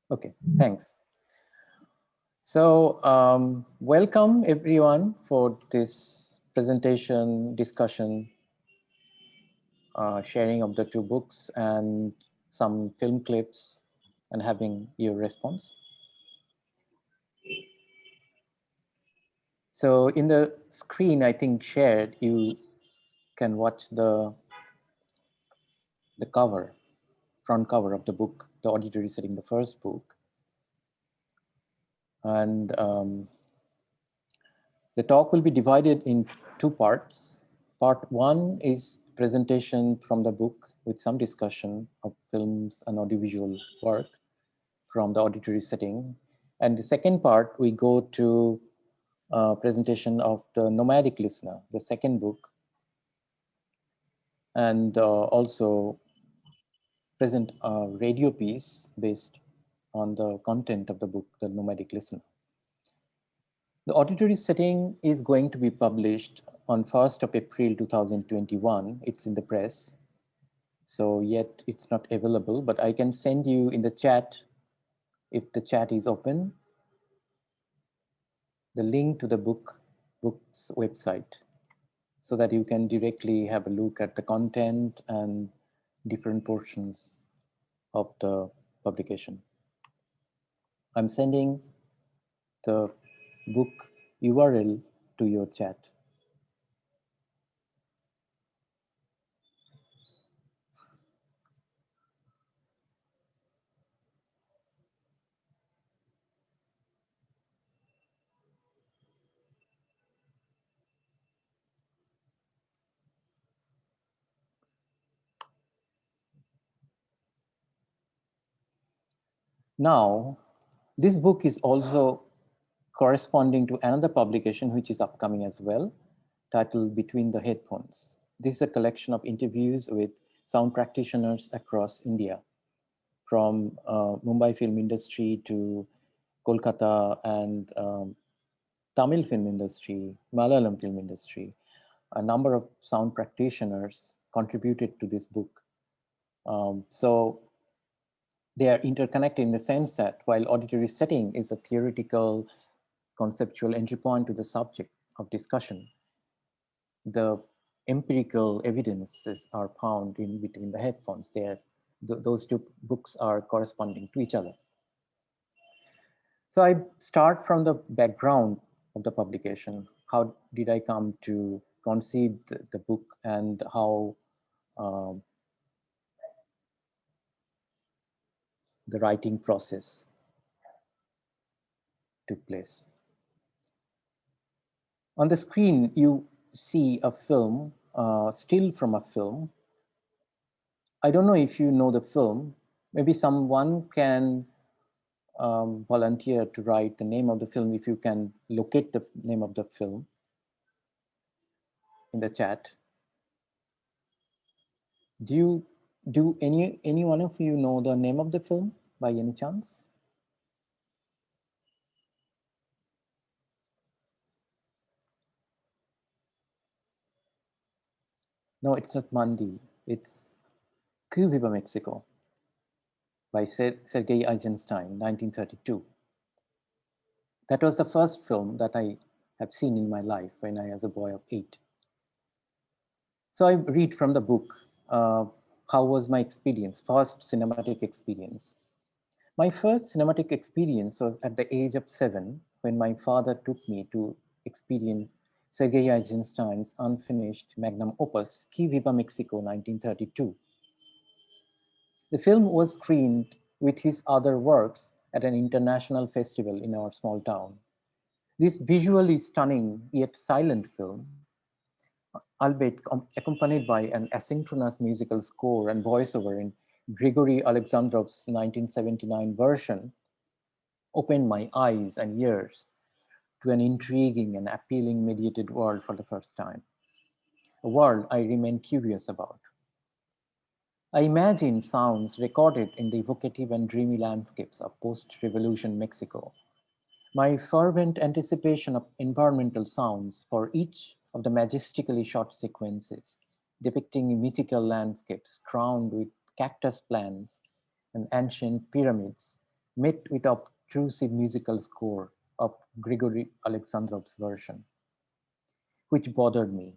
Okay, thanks. So, welcome everyone for this presentation, discussion, sharing of the two books and some film clips and having your response. So in the screen, I think shared, you can watch the cover, front cover of the book, The Auditory Setting, the first book. And the talk will be divided in two parts. Part one is presentation from the book with some discussion of films and audiovisual work from the auditory setting. And the second part, we go to presentation of the Nomadic Listener, the second book, and also present a radio piece based on the content of the book, The Nomadic Listener. The auditory setting is going to be published on 1st of April 2021. It's in the press. So yet it's not available, but I can send you in the chat, if the chat is open, the link to the book's website so that you can directly have a look at the content and different portions of the publication. I'm sending the book URL to your chat. Now, this book is also corresponding to another publication which is upcoming as well, titled Between the Headphones. This is a collection of interviews with sound practitioners across India, from Mumbai film industry to Kolkata and Tamil film industry, Malayalam film industry. A number of sound practitioners contributed to this book. So they are interconnected in the sense that while auditory setting is a theoretical, conceptual entry point to the subject of discussion, the empirical evidences are found in between the headphones. Those two books are corresponding to each other. So I start from the background of the publication. How did I come to conceive the book and how um, the writing process took place. On the screen, you see a film, still from a film. I don't know if you know the film. Maybe someone can volunteer to write the name of the film if you can locate the name of the film in the chat. Do any one of you know the name of the film by any chance? No, it's not Mandi. It's Que Viva Mexico by Sergei Eisenstein, 1932. That was the first film that I have seen in my life when I was a boy of 8. So I read from the book, how was my experience, first cinematic experience. My first cinematic experience was at the age of 7 when my father took me to experience Sergei Eisenstein's unfinished magnum opus, Qui Viva Mexico, 1932. The film was screened with his other works at an international festival in our small town. This visually stunning yet silent film, albeit accompanied by an asynchronous musical score and voiceover in Grigory Alexandrov's 1979 version, opened my eyes and ears to an intriguing and appealing mediated world for the first time, a world I remain curious about. I imagined sounds recorded in the evocative and dreamy landscapes of post-revolution Mexico. My fervent anticipation of environmental sounds for each of the majestically shot sequences, depicting mythical landscapes crowned with cactus plants and ancient pyramids, met with obtrusive musical score of Grigory Alexandrov's version, which bothered me.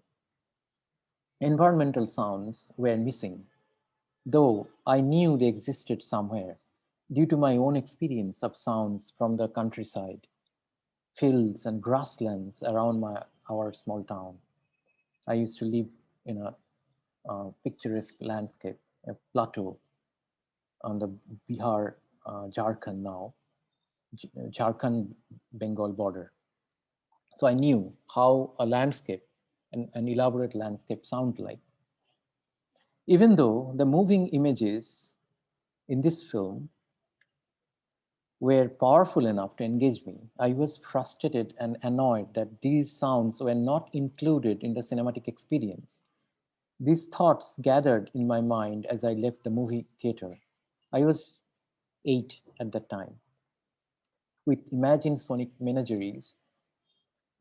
Environmental sounds were missing, though I knew they existed somewhere due to my own experience of sounds from the countryside, fields and grasslands around our small town. I used to live in a picturesque landscape, a plateau on the Bihar, Jharkhand now, Jharkhand Bengal border. So I knew how a landscape, an elaborate landscape, sound like. Even though the moving images in this film were powerful enough to engage me, I was frustrated and annoyed that these sounds were not included in the cinematic experience. These thoughts gathered in my mind as I left the movie theater. I was 8 at that time, with imagined sonic menageries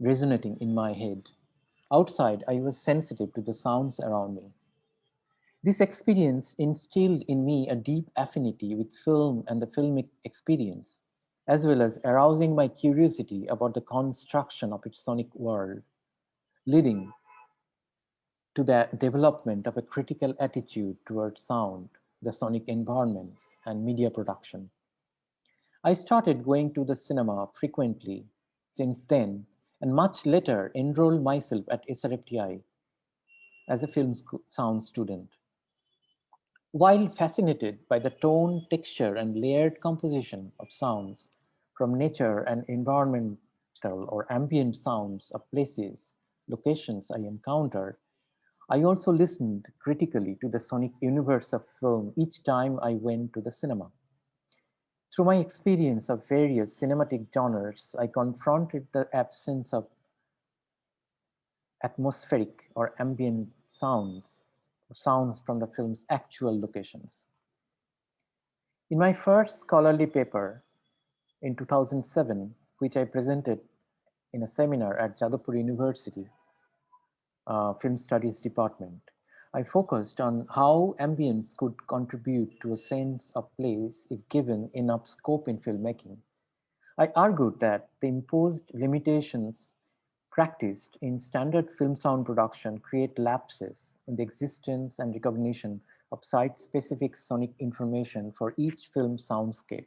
resonating in my head. Outside, I was sensitive to the sounds around me. This experience instilled in me a deep affinity with film and the filmic experience, as well as arousing my curiosity about the construction of its sonic world, leading to the development of a critical attitude toward sound, the sonic environments, and media production. I started going to the cinema frequently since then, and much later enrolled myself at SRFTI as a film sound student. While fascinated by the tone, texture, and layered composition of sounds from nature and environmental or ambient sounds of places, locations I encountered, I also listened critically to the sonic universe of film each time I went to the cinema. Through my experience of various cinematic genres, I confronted the absence of atmospheric or ambient sounds, or sounds from the film's actual locations. In my first scholarly paper in 2007, which I presented in a seminar at Jadavpur University Film Studies Department, I focused on how ambience could contribute to a sense of place if given enough scope in filmmaking. I argued that the imposed limitations practiced in standard film sound production create lapses in the existence and recognition of site-specific sonic information for each film soundscape.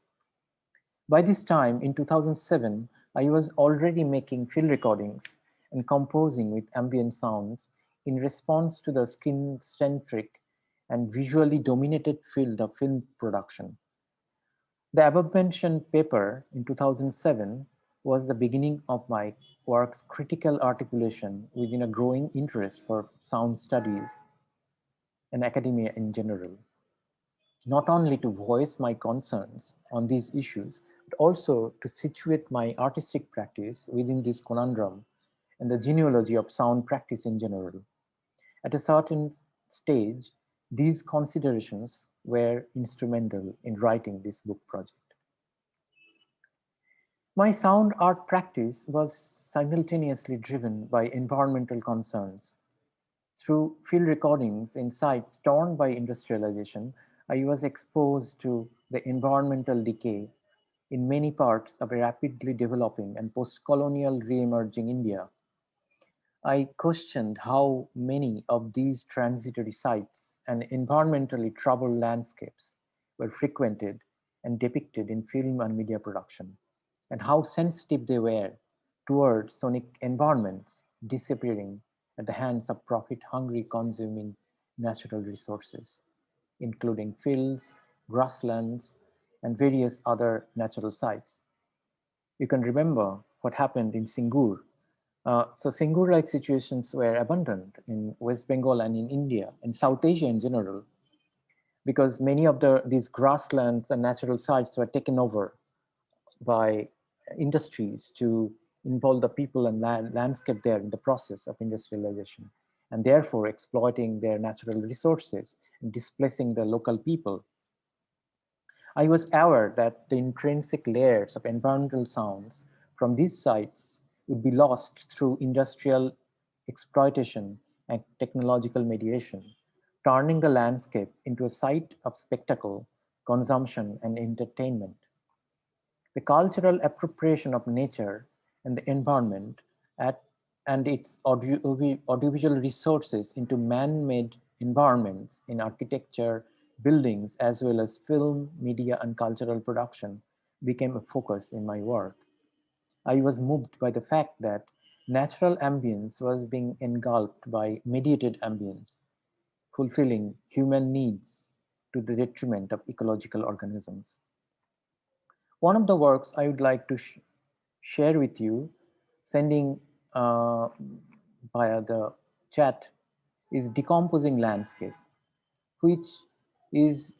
By this time, in 2007, I was already making field recordings and composing with ambient sounds in response to the skin-centric and visually dominated field of film production. The above-mentioned paper in 2007 was the beginning of my work's critical articulation within a growing interest for sound studies and academia in general, not only to voice my concerns on these issues, but also to situate my artistic practice within this conundrum and the genealogy of sound practice in general. At a certain stage, these considerations were instrumental in writing this book project. My sound art practice was simultaneously driven by environmental concerns. Through field recordings in sites torn by industrialization, I was exposed to the environmental decay in many parts of a rapidly developing and post-colonial re-emerging India. I questioned how many of these transitory sites and environmentally troubled landscapes were frequented and depicted in film and media production, and how sensitive they were towards sonic environments disappearing at the hands of profit-hungry consuming natural resources, including fields, grasslands, and various other natural sites. You can remember what happened in Singur. So Singur-like situations were abundant in West Bengal and in India and South Asia in general, because many of these grasslands and natural sites were taken over by industries to involve the people and landscape there in the process of industrialization, and therefore exploiting their natural resources and displacing the local people. I was aware that the intrinsic layers of environmental sounds from these sites would be lost through industrial exploitation and technological mediation, turning the landscape into a site of spectacle, consumption, and entertainment. The cultural appropriation of nature and the environment and its audiovisual resources into man-made environments in architecture, buildings, as well as film, media, and cultural production became a focus in my work. I was moved by the fact that natural ambience was being engulfed by mediated ambience, fulfilling human needs to the detriment of ecological organisms. One of the works I would like to share with you, sending via the chat, is Decomposing Landscape, which is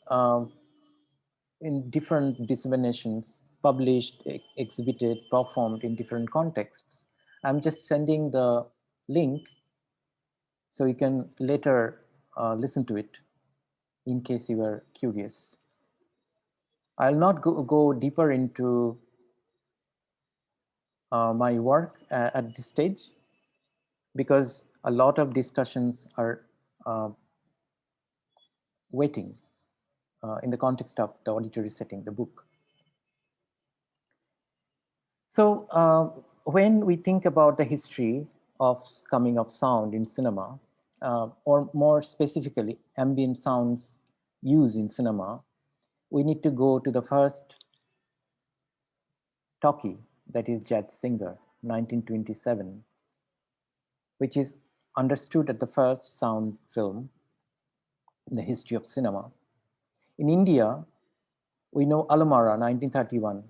in different disseminations, published, exhibited, performed in different contexts. I'm just sending the link so you can later listen to it in case you are curious. I'll not go deeper into my work at this stage because a lot of discussions are waiting in the context of the auditory setting, the book. So when we think about the history of coming of sound in cinema, or more specifically, ambient sounds used in cinema, we need to go to the first talkie, that is Jazz Singer, 1927, which is understood as the first sound film in the history of cinema. In India, we know Alamara, 1931,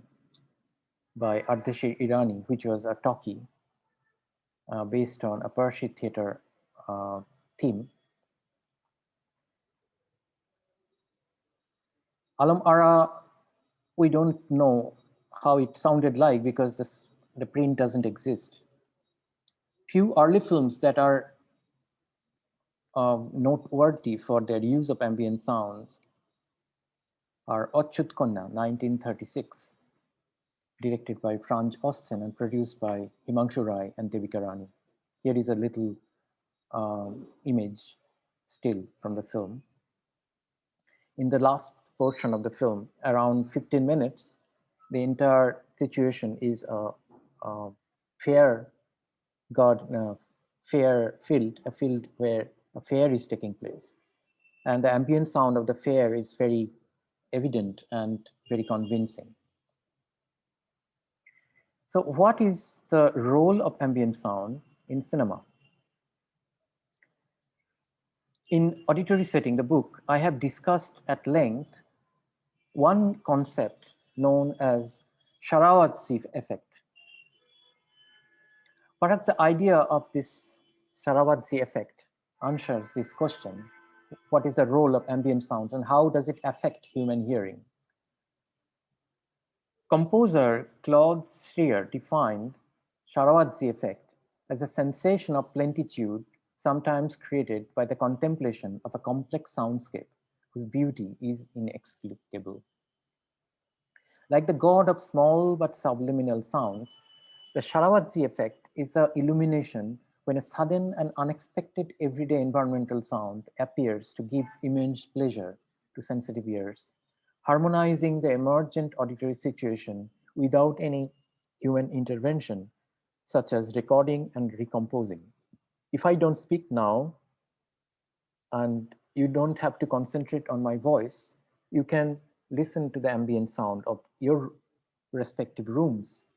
by Ardeshir Irani, which was a talkie based on a Percy theater theme. Alam Ara, we don't know how it sounded like because the print doesn't exist. Few early films that are noteworthy for their use of ambient sounds are Achyut Kanya, 1936, directed by Franz Osten and produced by Himanshu Rai and Devika Rani. Here is a little image still from the film. In the last portion of the film, around 15 minutes, the entire situation is a fair fair field, a field where a fair is taking place. And the ambient sound of the fair is very evident and very convincing. So what is the role of ambient sound in cinema? In Auditory Setting, the book, I have discussed at length one concept known as Sharawatsif Effect. Perhaps the idea of this Sarawaj Effect answers this question. What is the role of ambient sounds and how does it affect human hearing? Composer Claude Schrier defined Sharawatsif Effect as a sensation of plenitude sometimes created by the contemplation of a complex soundscape whose beauty is inexplicable. Like the god of small but subliminal sounds, the Sharawatsif effect is the illumination when a sudden and unexpected everyday environmental sound appears to give immense pleasure to sensitive ears, harmonizing the emergent auditory situation without any human intervention, such as recording and recomposing. If I don't speak now, and you don't have to concentrate on my voice, you can listen to the ambient sound of your respective rooms.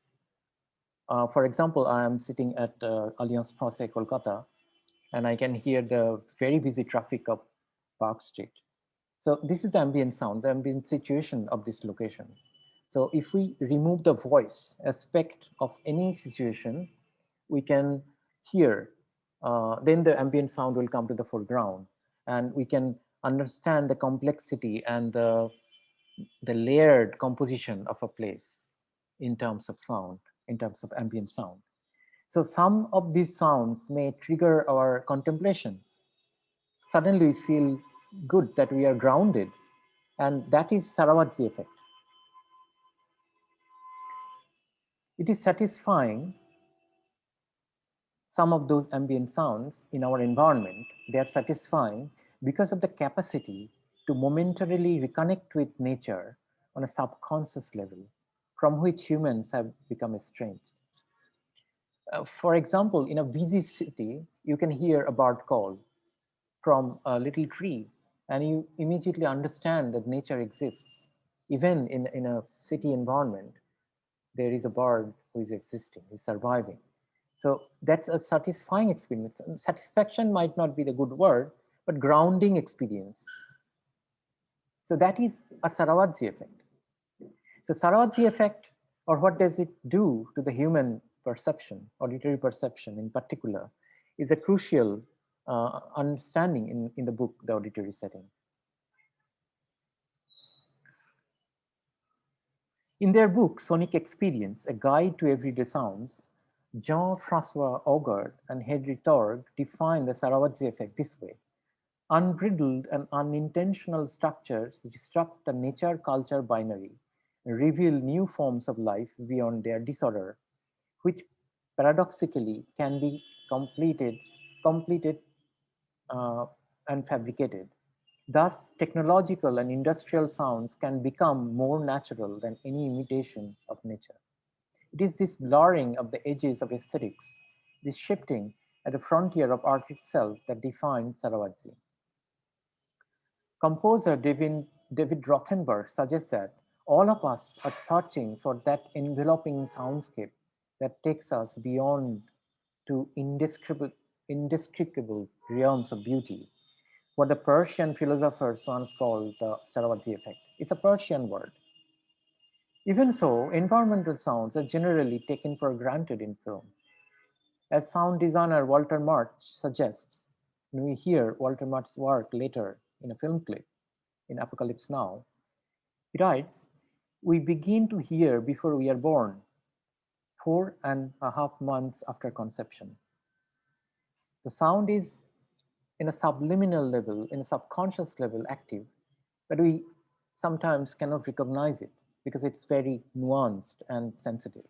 For example, I am sitting at Alliance Française Kolkata, and I can hear the very busy traffic of Park Street. So this is the ambient sound, the ambient situation of this location. So if we remove the voice aspect of any situation, we can hear, then the ambient sound will come to the foreground, and we can understand the complexity and the layered composition of a place in terms of sound, in terms of ambient sound. So some of these sounds may trigger our contemplation. Suddenly we feel good that we are grounded, and that is Sarwathi effect. It is satisfying some of those ambient sounds in our environment. They are satisfying because of the capacity to momentarily reconnect with nature on a subconscious level. from which humans have become estranged. For example, in a busy city, you can hear a bird call from a little tree, and you immediately understand that nature exists. Even in a city environment, there is a bird who is existing, is surviving. So that's a satisfying experience. Satisfaction might not be the good word, but grounding experience. So that is a Sarawatsi effect. So Sarawatsi effect, or what does it do to the human perception, auditory perception in particular, is a crucial understanding in the book, The Auditory Setting. In their book, Sonic Experience, A Guide to Everyday Sounds, Jean-François Augard and Henry Torg define the Sarawatsi effect this way. Unbridled and unintentional structures disrupt the nature-culture binary and reveal new forms of life beyond their disorder, which paradoxically can be completed and fabricated. Thus, technological and industrial sounds can become more natural than any imitation of nature. It is this blurring of the edges of aesthetics, this shifting at the frontier of art itself that defines Sarawatsi. Composer David Rothenberg suggests that all of us are searching for that enveloping soundscape that takes us beyond to indescribable realms of beauty, what the Persian philosophers once called the Sharawatsif Effect. It's a Persian word. Even so, environmental sounds are generally taken for granted in film. As sound designer Walter March suggests, when we hear Walter March's work later in a film clip in Apocalypse Now, he writes, "We begin to hear before we are born, 4.5 months after conception." The sound is in a subliminal level, in a subconscious level active, but we sometimes cannot recognize it because it's very nuanced and sensitive.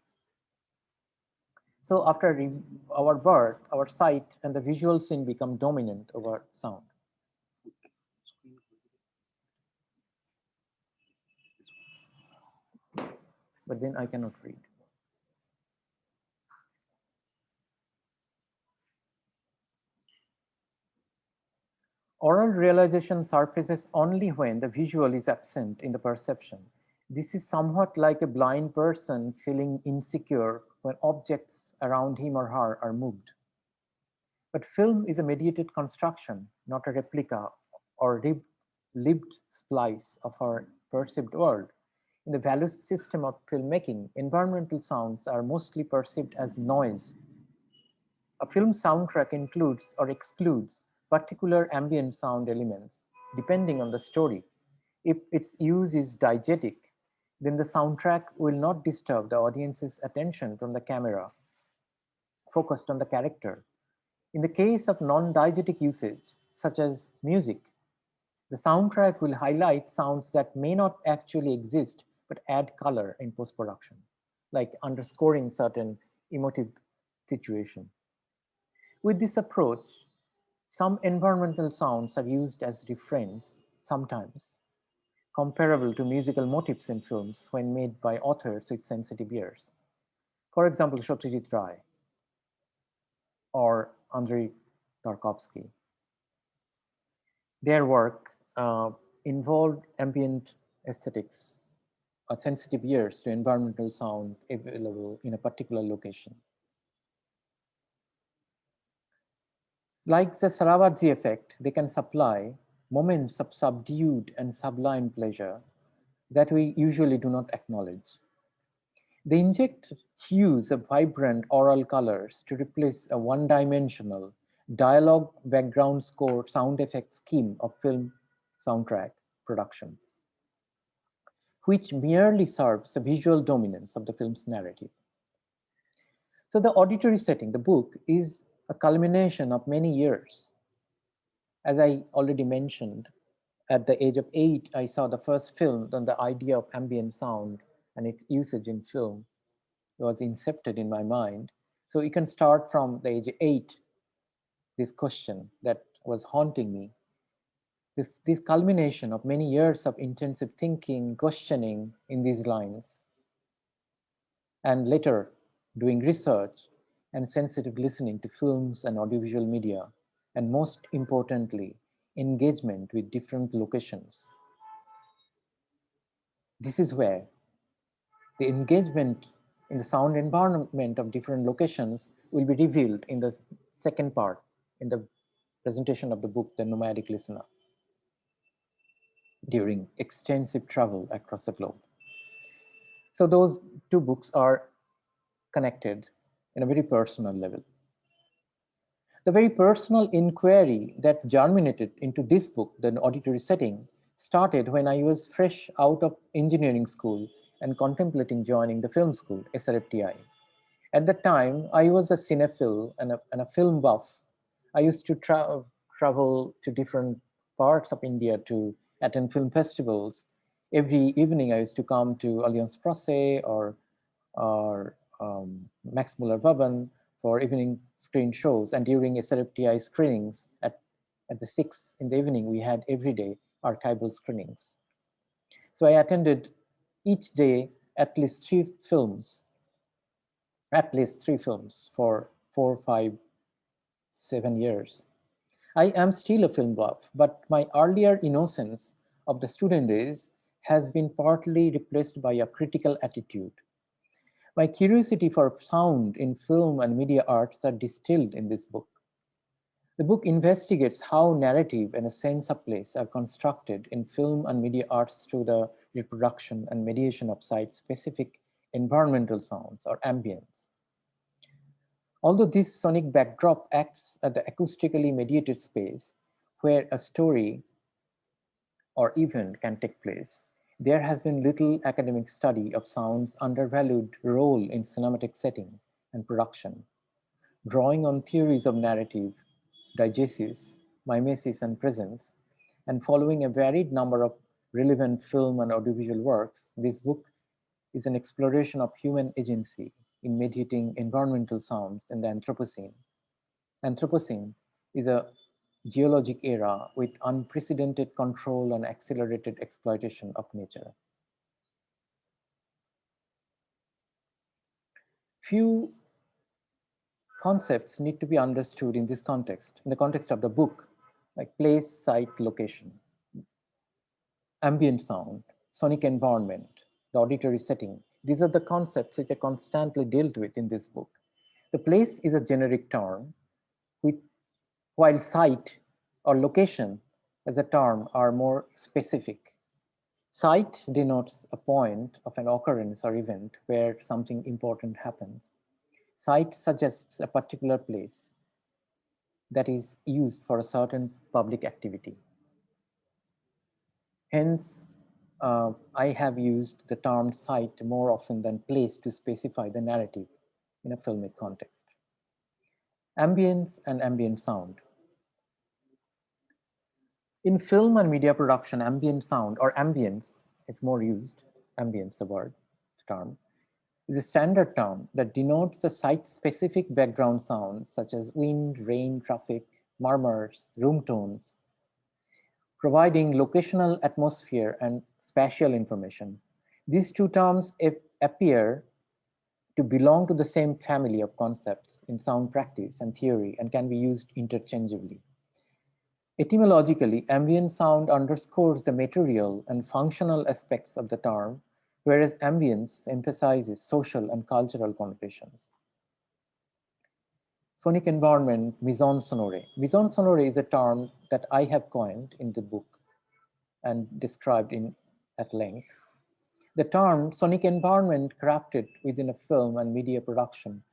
So after our birth, our sight and the visual scene become dominant over sound. But then I cannot read. Oral realization surfaces only when the visual is absent in the perception. This is somewhat like a blind person feeling insecure when objects around him or her are moved. But film is a mediated construction, not a replica or lived splice of our perceived world. In the value system of filmmaking, environmental sounds are mostly perceived as noise. A film soundtrack includes or excludes particular ambient sound elements, depending on the story. If its use is diegetic, then the soundtrack will not disturb the audience's attention from the camera, focused on the character. In the case of non-diegetic usage, such as music, the soundtrack will highlight sounds that may not actually exist but add color in post-production, like underscoring certain emotive situation. With this approach, some environmental sounds are used as refrains, sometimes, comparable to musical motifs in films when made by authors with sensitive ears. For example, Satyajit Ray or Andrei Tarkovsky. Their work involved ambient aesthetics, sensitive ears to environmental sound available in a particular location. Like the Sarwathi effect, they can supply moments of subdued and sublime pleasure that we usually do not acknowledge. They inject hues of vibrant aural colors to replace a one-dimensional dialogue background score sound effect scheme of film soundtrack production, which merely serves the visual dominance of the film's narrative. So the auditory setting, the book, is a culmination of many years. As I already mentioned, at the age of 8, I saw the first film on the idea of ambient sound and its usage in film. It was incepted in my mind. So you can start from the age of 8, this question that was haunting me. This culmination of many years of intensive thinking, questioning in these lines. and later doing research and sensitive listening to films and audiovisual media, and most importantly, engagement with different locations. This is where the engagement in the sound environment of different locations will be revealed in the second part in the presentation of the book, The Nomadic Listener, during extensive travel across the globe. So those two books are connected in a very personal level. The very personal inquiry that germinated into this book, The Auditory Setting, started when I was fresh out of engineering school and contemplating joining the film school, SRFTI. At that time, I was a cinephile and a film buff. I used to travel to different parts of India to attend film festivals. Every evening, I used to come to Alliance Française or Max Muller Bhavan for evening screen shows. And during SRFTI screenings at the 6 in the evening, we had every day archival screenings. So I attended each day at least three films for 4, 5, 7 years. I am still a film buff, but my earlier innocence of the student days has been partly replaced by a critical attitude. My curiosity for sound in film and media arts are distilled in this book. The book investigates how narrative and a sense of place are constructed in film and media arts through the reproduction and mediation of site-specific environmental sounds or ambience. Although this sonic backdrop acts as the acoustically mediated space where a story or event can take place, there has been little academic study of sound's undervalued role in cinematic setting and production. Drawing on theories of narrative, diegesis, mimesis, and presence, and following a varied number of relevant film and audiovisual works, this book is an exploration of human agency in mediating environmental sounds in the Anthropocene. Anthropocene is a geologic era with unprecedented control and accelerated exploitation of nature. Few concepts need to be understood in this context, in the context of the book, like place, site, location, ambient sound, sonic environment, the auditory setting. These are the concepts which are constantly dealt with in this book. The place is a generic term, while site or location as a term are more specific. Site denotes a point of an occurrence or event where something important happens. Site suggests a particular place that is used for a certain public activity. Hence, I have used the term site more often than place to specify the narrative in a filmic context. Ambience and ambient sound. In film and media production, ambient sound or ambience is more used, ambience, the word, term, is a standard term that denotes the site-specific background sounds such as wind, rain, traffic, murmurs, room tones, providing locational atmosphere and spatial information. These two terms appear to belong to the same family of concepts in sound practice and theory and can be used interchangeably. Etymologically, ambient sound underscores the material and functional aspects of the term, whereas ambience emphasizes social and cultural connotations. Sonic environment, mise en sonore. Mise en sonore is a term that I have coined in the book and described at length. The term sonic environment crafted within a film and media production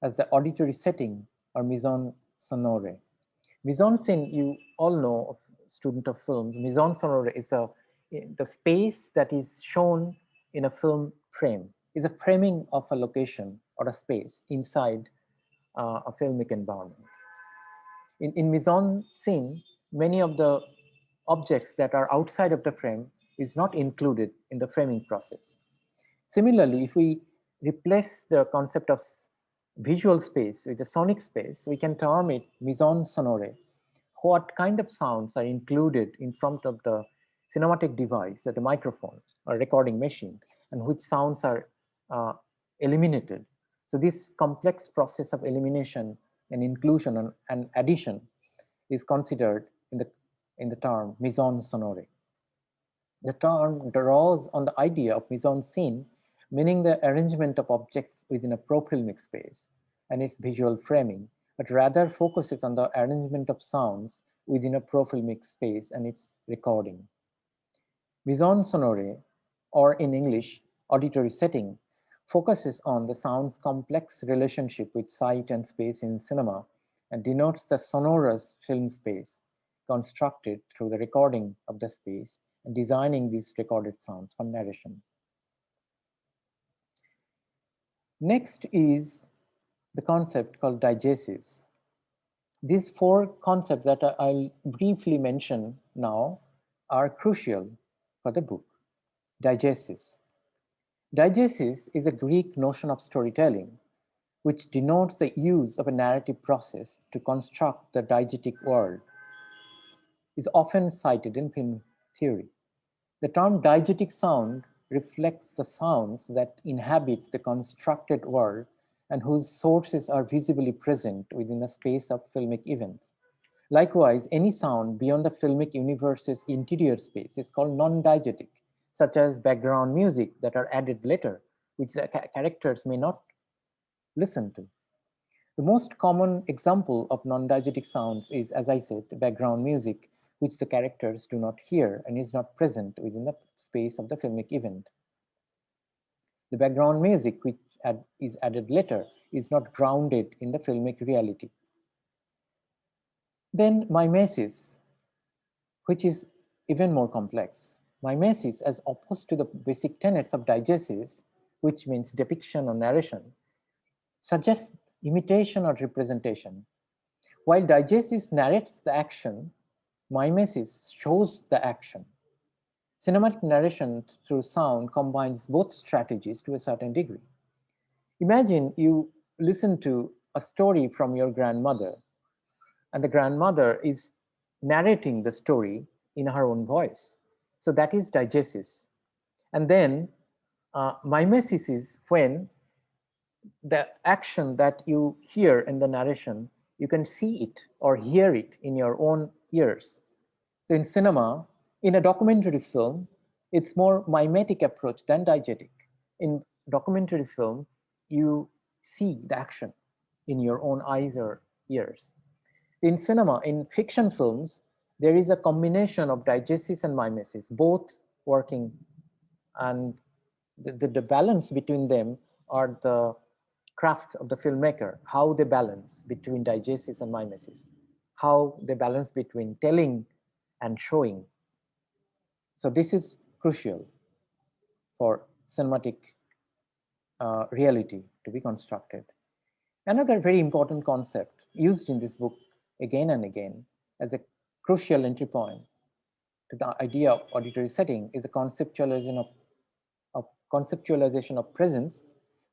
as the auditory setting or mise en sonore. Mise en scene, you all know, student of films, mise en sonore is the space that is shown in a film frame, is a framing of a location or a space inside a filmic environment. In mise en scene, many of the objects that are outside of the frame is not included in the framing process. Similarly, if we replace the concept of visual space with a sonic space, we can term it mise en sonore. What kind of sounds are included in front of the cinematic device, the microphone or recording machine, and which sounds are eliminated. So this complex process of elimination and inclusion and addition is considered in the term mise en sonore. The term draws on the idea of mise en scene, meaning the arrangement of objects within a profilmic space and its visual framing, but rather focuses on the arrangement of sounds within a profilmic space and its recording. Mise en sonore, or in English, auditory setting, focuses on the sound's complex relationship with sight and space in cinema and denotes the sonorous film space constructed through the recording of the space and designing these recorded sounds for narration. Next is the concept called diegesis. These four concepts that I'll briefly mention now are crucial for the book. Diegesis. Diegesis is a Greek notion of storytelling, which denotes the use of a narrative process to construct the diegetic world. Is often cited in film theory. The term diegetic sound reflects the sounds that inhabit the constructed world and whose sources are visibly present within the space of filmic events. Likewise, any sound beyond the filmic universe's interior space is called non-diegetic, such as background music that are added later, which the characters may not listen to. The most common example of non-diegetic sounds is, as I said, background music, which the characters do not hear and is not present within the space of the filmic event. The background music, which is added later, is not grounded in the filmic reality. Then mimesis, which is even more complex. Mimesis, as opposed to the basic tenets of diegesis, which means depiction or narration, suggests imitation or representation. While diegesis narrates the action, mimesis shows the action. Cinematic narration through sound combines both strategies to a certain degree. Imagine you listen to a story from your grandmother, and the grandmother is narrating the story in her own voice. So that is diegesis. And then mimesis is when the action that you hear in the narration, you can see it or hear it in your own ears. So in cinema, in a documentary film, it's more mimetic approach than diegetic. In documentary film, you see the action in your own eyes or ears. In cinema, in fiction films, there is a combination of diegesis and mimesis, both working, and the balance between them are the craft of the filmmaker, how they balance between diegesis and mimesis, how they balance between telling and showing. So this is crucial for cinematic reality to be constructed. Another very important concept used in this book again and again as a crucial entry point to the idea of auditory setting is the conceptualization of presence,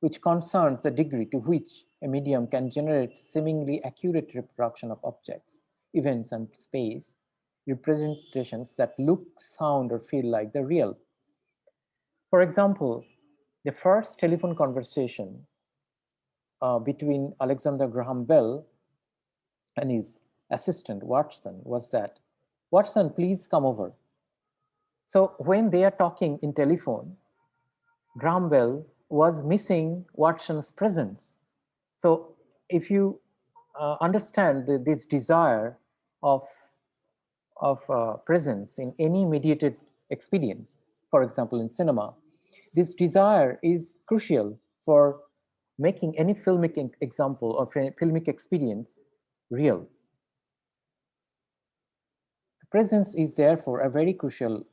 which concerns the degree to which a medium can generate seemingly accurate reproduction of objects, events, and space, representations that look, sound, or feel like the real. For example, the first telephone conversation between Alexander Graham Bell and his assistant, Watson, was that, "Watson, please come over." So when they are talking in telephone, Graham Bell was missing Watson's presence. So if you understand this desire of presence in any mediated experience, for example, in cinema, this desire is crucial for making any filmic example or filmic experience real. The presence is therefore a very crucial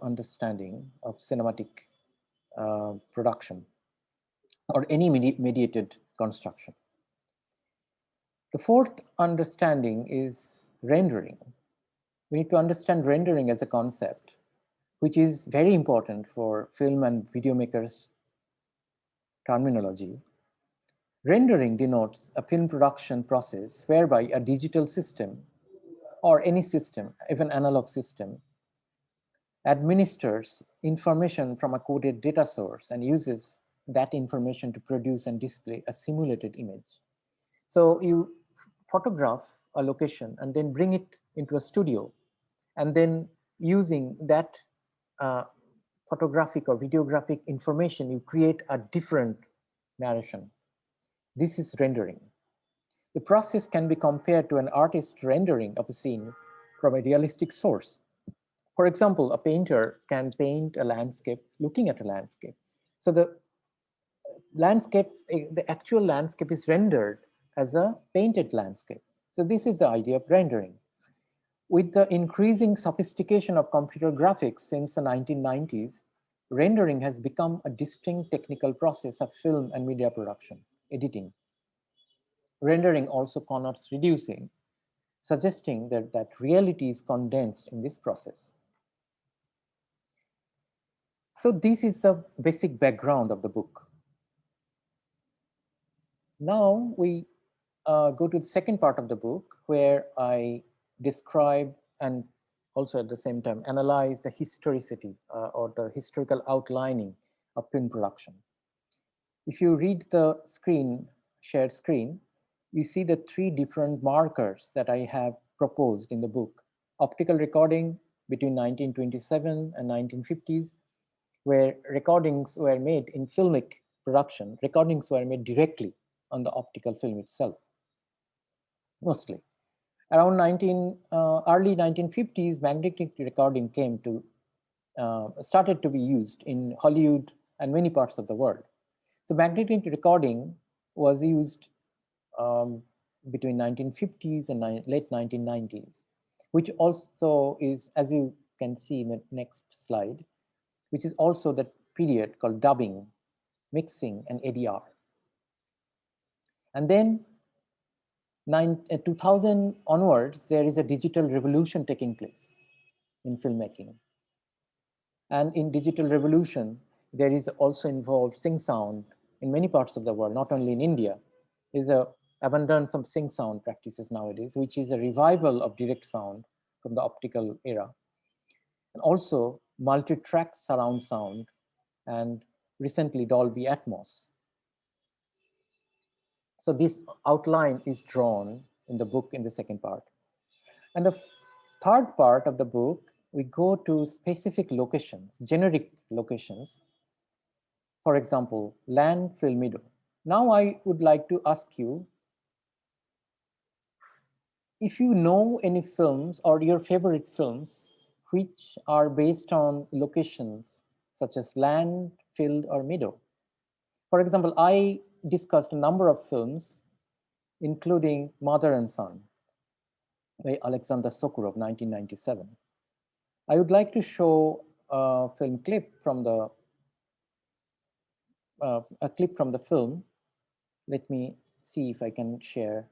understanding of cinematic production or any mediated construction. The fourth understanding is rendering. We need to understand rendering as a concept, which is very important for film and video makers' terminology. Rendering denotes a film production process whereby a digital system or any system, even analog system, administers information from a coded data source and uses that information to produce and display a simulated image. So you photograph a location and then bring it into a studio, and then using that uh, photographic or videographic information, you create a different narration. This is rendering. The process can be compared to an artist's rendering of a scene from a realistic source. For example, a painter can paint a landscape looking at a landscape. So the landscape, the actual landscape is rendered as a painted landscape. So this is the idea of rendering. With the increasing sophistication of computer graphics since the 1990s, rendering has become a distinct technical process of film and media production, editing. Rendering also connotes reducing, suggesting that reality is condensed in this process. So this is the basic background of the book. Now we go to the second part of the book, where I describe and also at the same time analyze the historicity or the historical outlining of film production. If you read the screen, shared screen, you see the three different markers that I have proposed in the book. Optical recording between 1927 and 1950s, where recordings were made in filmic production. Recordings were made directly on the optical film itself, mostly. Around early 1950s, magnetic recording started to be used in Hollywood and many parts of the world. So magnetic recording was used between 1950s and late 1990s, which also is, as you can see in the next slide, which is also the period called dubbing, mixing, and ADR. And then 2000 onwards, there is a digital revolution taking place in filmmaking. And in digital revolution, there is also involved sync sound in many parts of the world, not only in India. There's a abundance of sync sound practices nowadays, which is a revival of direct sound from the optical era. And also multi-track surround sound, and recently Dolby Atmos. So this outline is drawn in the book in the second part. And the third part of the book, we go to specific locations, generic locations. For example, land, film, meadow. Now I would like to ask you if you know any films or your favorite films which are based on locations such as land, field, or meadow. For example, I discussed a number of films, including Mother and Son by Alexander Sokurov, 1997. I would like to show a film clip from the film. Let me see if I can share.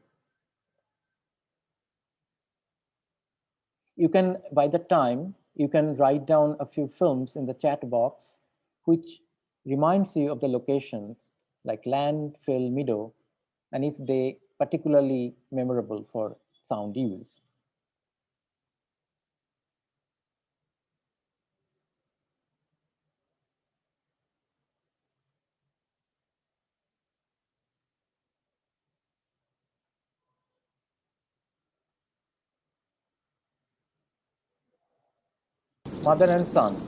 You can, by the time, you can write down a few films in the chat box, which reminds you of the locations like land, fill, meadow, and if they particularly memorable for sound use. Mother and Son.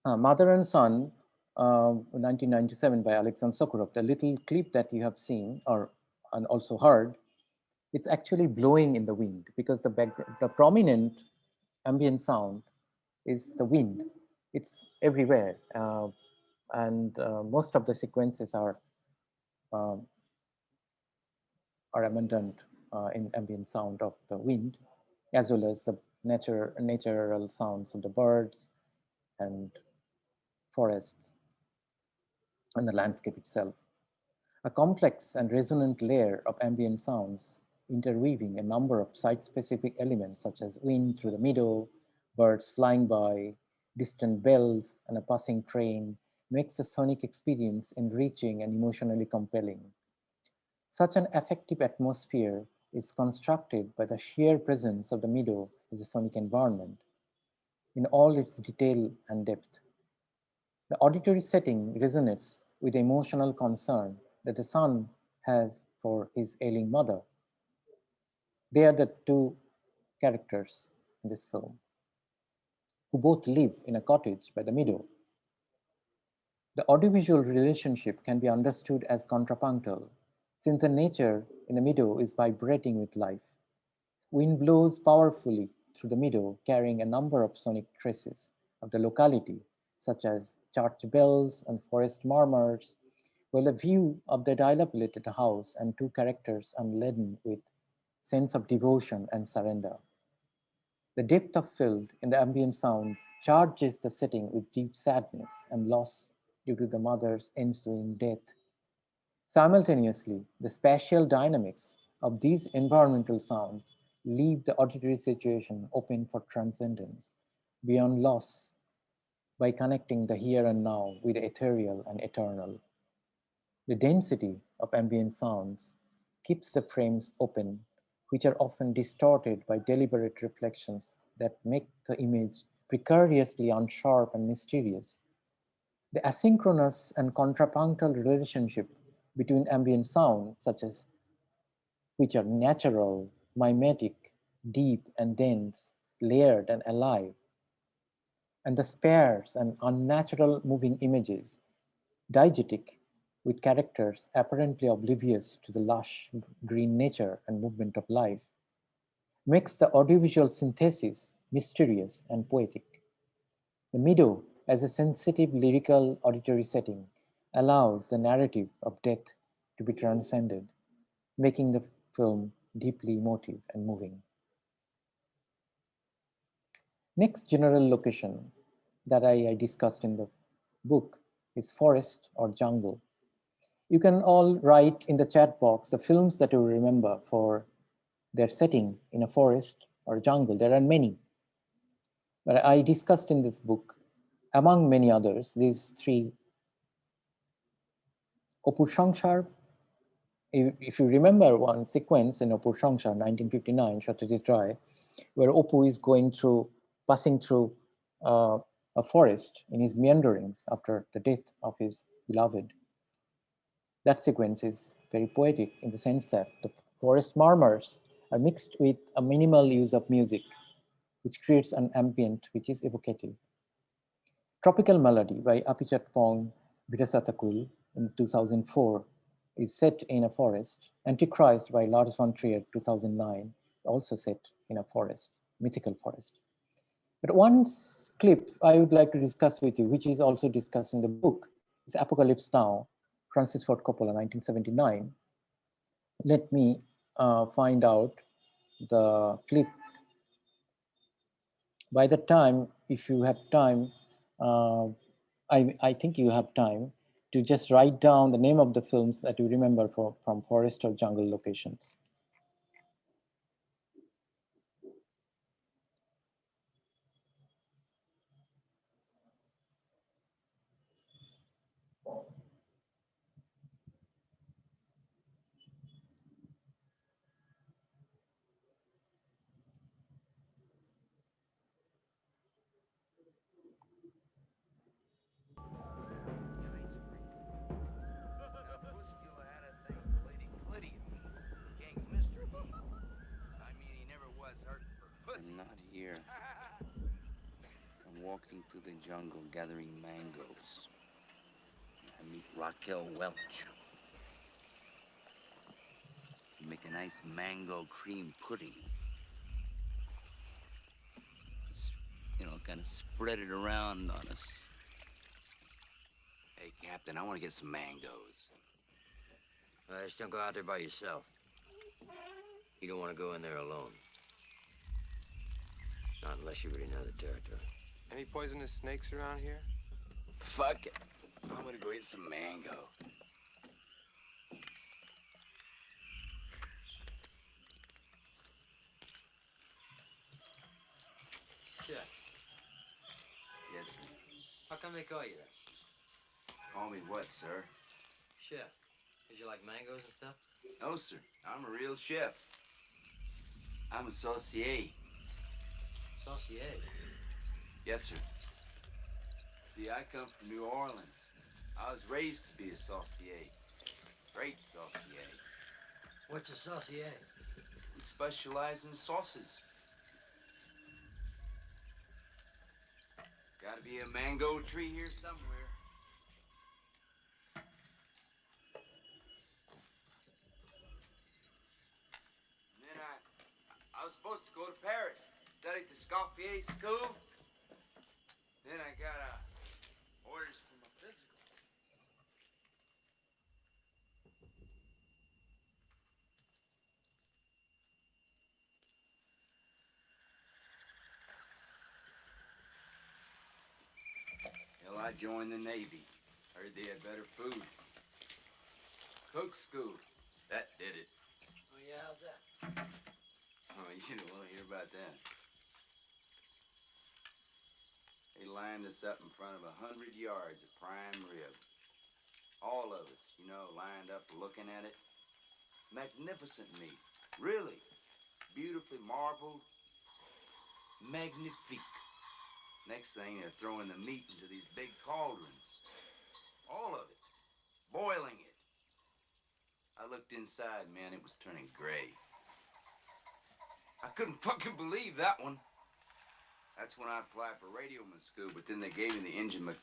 Mother and Son, 1997 by Alexander Sokurov. The little clip that you have seen or and also heard, it's actually blowing in the wind because the prominent ambient sound is the wind. It's everywhere, and most of the sequences um, are abundant in ambient sound of the wind, as well as the natural sounds of the birds and forests and the landscape itself. A complex and resonant layer of ambient sounds interweaving a number of site-specific elements such as wind through the meadow, birds flying by, distant bells, and a passing train makes the sonic experience enriching and emotionally compelling. Such an affective atmosphere is constructed by the sheer presence of the meadow as a sonic environment in all its detail and depth. The auditory setting resonates with the emotional concern that the son has for his ailing mother. They are the two characters in this film who both live in a cottage by the meadow. The audiovisual relationship can be understood as contrapunctal, since the nature in the meadow is vibrating with life. Wind blows powerfully through the meadow, carrying a number of sonic traces of the locality, such as church bells and forest murmurs, while the view of the dilapidated house and two characters are laden with sense of devotion and surrender. The depth of field in the ambient sound charges the setting with deep sadness and loss due to the mother's ensuing death. Simultaneously, the spatial dynamics of these environmental sounds leave the auditory situation open for transcendence beyond loss by connecting the here and now with the ethereal and eternal. The density of ambient sounds keeps the frames open, which are often distorted by deliberate reflections that make the image precariously unsharp and mysterious. The asynchronous and contrapunctal relationship between ambient sounds, such as which are natural, mimetic, deep and dense, layered and alive, and the sparse and unnatural moving images, diegetic, with characters apparently oblivious to the lush green nature and movement of life, makes the audiovisual synthesis mysterious and poetic. The meadow, as a sensitive lyrical auditory setting, allows the narrative of death to be transcended, making the film deeply emotive and moving. Next general location that I discussed in the book is forest or jungle. You can all write in the chat box the films that you remember for their setting in a forest or jungle. There are many, but I discussed in this book, among many others, these three. Opur Sangsar, if you remember one sequence in Opur Sangsar, 1959, Satyajit Ray, where Opur is passing through uh, a forest in his meanderings after the death of his beloved. That sequence is very poetic in the sense that the forest murmurs are mixed with a minimal use of music, which creates an ambient which is evocative. Tropical Melody by Apichatpong Virasatakul in 2004 is set in a forest. Antichrist by Lars von Trier 2009, also set in a forest, mythical forest. But one clip I would like to discuss with you, which is also discussed in the book, is Apocalypse Now, Francis Ford Coppola, 1979. Let me find out the clip. By the time, if you have time, uh, I think you have time to just write down the name of the films that you remember from forest or jungle locations. through the jungle gathering mangoes. I meet Raquel Welch. We make a nice mango cream pudding. You know, kind of spread it around on us. Hey, Captain, I want to get some mangoes. Just don't go out there by yourself. You don't want to go in there alone. Not unless you really know the territory. Any poisonous snakes around here? Fuck it. I'm gonna go get some mango. Chef. Yes, sir. How come they call you that? Call me what, sir? Chef. Because you like mangoes and stuff? No, sir. I'm a real chef. I'm a saucier. Saucier? Yes, sir. See, I come from New Orleans. I was raised to be a saucier. Great saucier. What's a saucier? We specialize in sauces. Gotta be a mango tree here somewhere. And then I was supposed to go to Paris, study at the Scoffier School. Then I got orders for my physical. Hell, I joined the Navy. Heard they had better food. Cook school. That did it. Oh, yeah, how's that? Oh, you don't want to hear about that. They lined us up in front of 100 yards of prime rib. All of us, you know, lined up looking at it. Magnificent meat. Really. Beautifully marbled. Magnifique. Next thing, they're throwing the meat into these big cauldrons. All of it. Boiling it. I looked inside, man, it was turning gray. I couldn't fucking believe that one. That's when I applied for radioman school, but then they gave me the engine.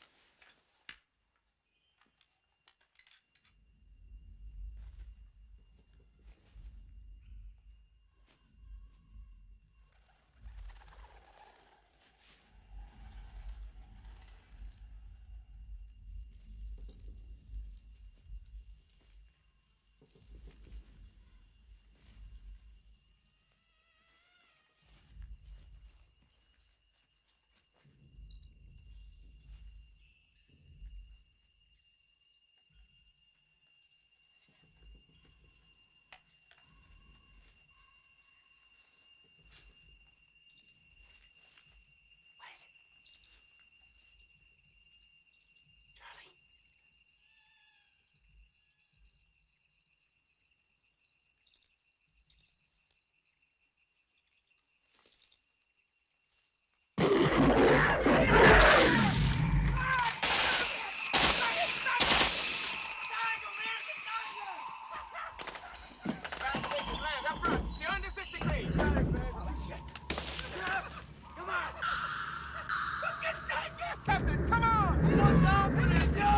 Captain, come on! What's happening? Go!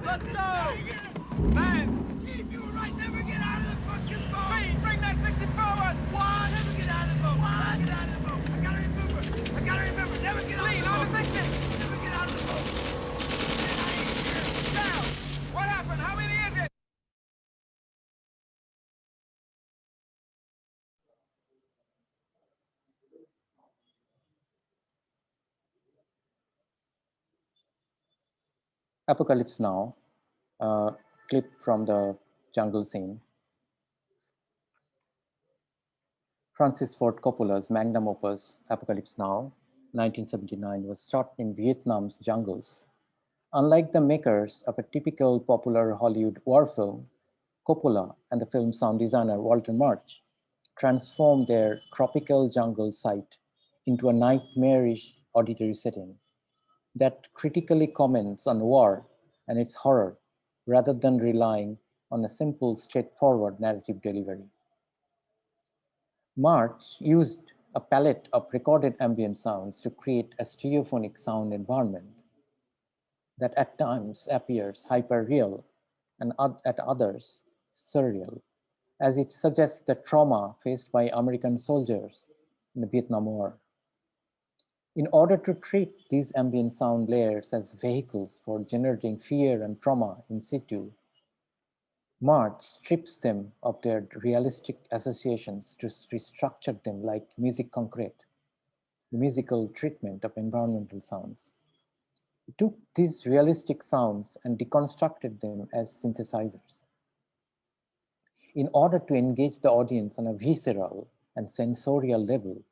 Let's go! Man! Chief, you were right. Never get out of the fucking boat! Please, bring that 60 forward! What? Never get out of the boat! What? Never get out of the boat! I gotta remember! Never get out of the boat! Please, on the 60! Never get out of the boat! Get out of here! Down! What happened? How many is it? Apocalypse Now, clip from the jungle scene. Francis Ford Coppola's magnum opus, Apocalypse Now, 1979, was shot in Vietnam's jungles. Unlike the makers of a typical popular Hollywood war film, Coppola and the film's sound designer Walter Murch transformed their tropical jungle site into a nightmarish auditory setting that critically comments on war and its horror rather than relying on a simple, straightforward narrative delivery. March used a palette of recorded ambient sounds to create a stereophonic sound environment that at times appears hyper-real and at others surreal, as it suggests the trauma faced by American soldiers in the Vietnam War. In order to treat these ambient sound layers as vehicles for generating fear and trauma in situ, March strips them of their realistic associations to restructure them like musique concrète, the musical treatment of environmental sounds. He took these realistic sounds and deconstructed them as synthesizers in order to engage the audience on a visceral and sensorial level,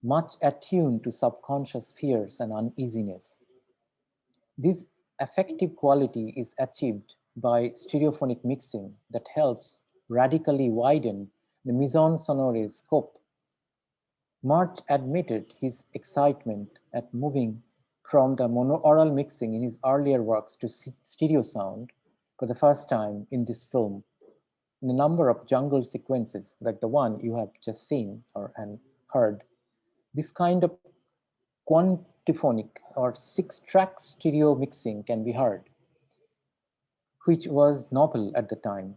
much attuned to subconscious fears and uneasiness. This affective quality is achieved by stereophonic mixing that helps radically widen the mise sonore scope. March admitted his excitement at moving from the monaural mixing in his earlier works to stereo sound for the first time in this film. In a number of jungle sequences, like the one you have just seen and heard, this kind of quantiphonic or 6-track stereo mixing can be heard, which was novel at the time.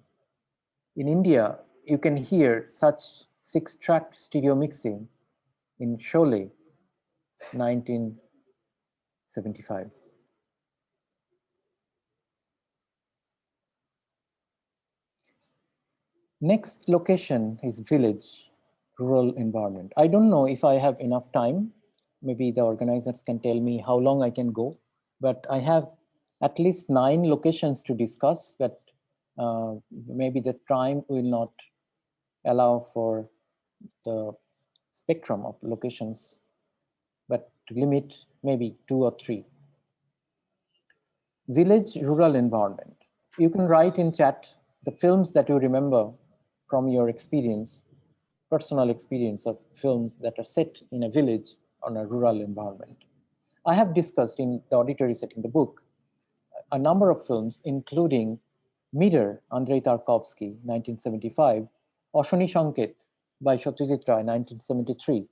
In India, you can hear such 6-track stereo mixing in Sholay, 1975. Next location is village, rural environment. I don't know if I have enough time. Maybe the organizers can tell me how long I can go, but I have at least 9 locations to discuss, but maybe the time will not allow for the spectrum of locations, but to limit maybe 2 or 3. Village, rural environment. You can write in chat the films that you remember from your experience, personal experience of films that are set in a village or a rural environment. I have discussed in the auditory setting, the book, a number of films, including Mirror, Andrei Tarkovsky, 1975, Oshoni Sanket by Satyajit Ray, 1973,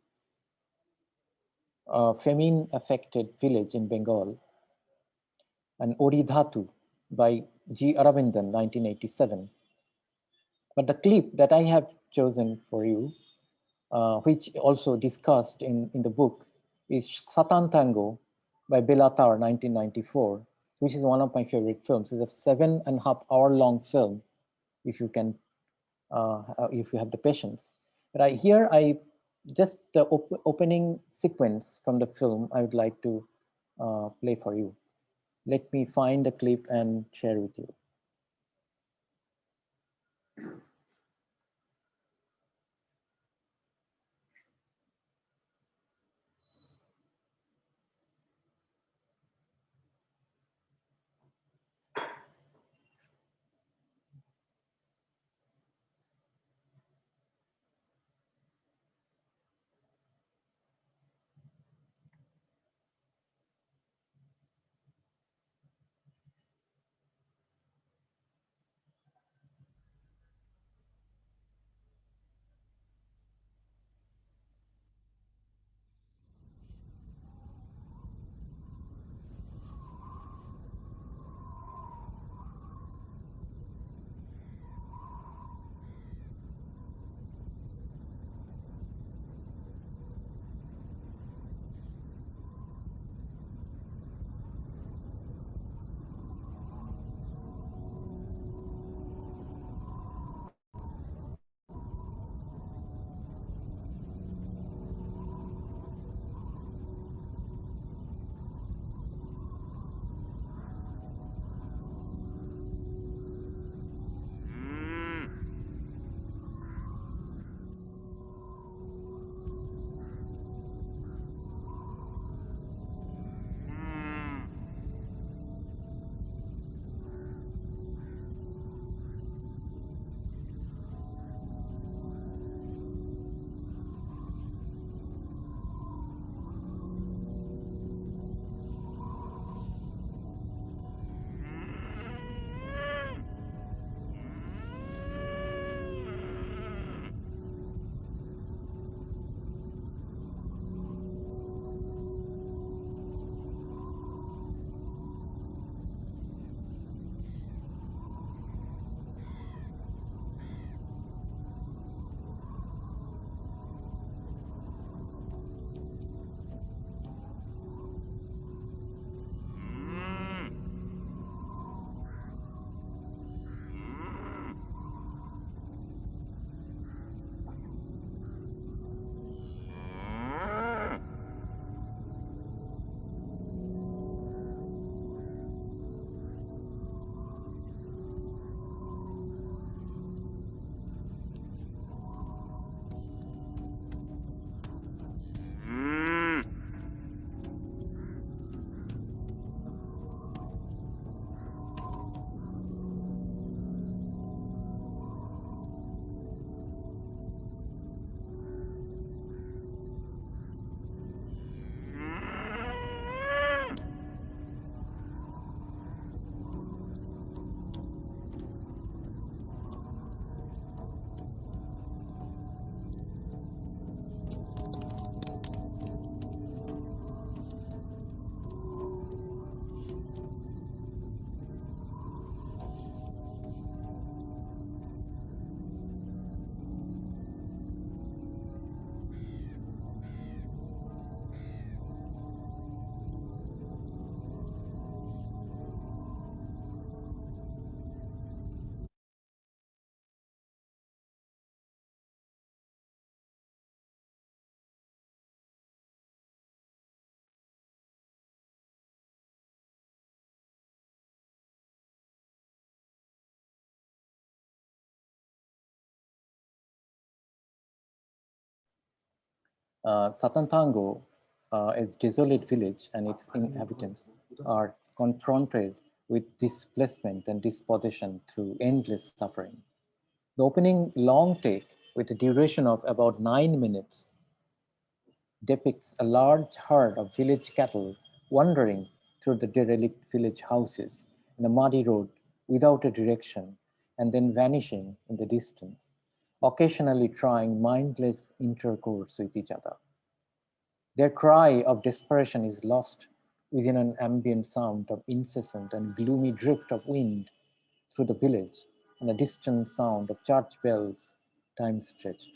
a famine-affected village in Bengal, and Ori Dhatu by G. Aravindan, 1987. But the clip that I have chosen for you, which also discussed in the book, is Satan Tango by Belatar, 1994, which is one of my favorite films. It's a 7.5-hour long film, if you can, if you have the patience. But here I just the opening sequence from the film I would like to play for you. Let me find the clip and share with you. Satantango, a desolate village and its inhabitants, are confronted with displacement and dispossession through endless suffering. The opening long take, with a duration of about 9 minutes, depicts a large herd of village cattle wandering through the derelict village houses in the muddy road without a direction and then vanishing in the distance, occasionally trying mindless intercourse with each other. Their cry of desperation is lost within an ambient sound of incessant and gloomy drift of wind through the village and a distant sound of church bells time stretched,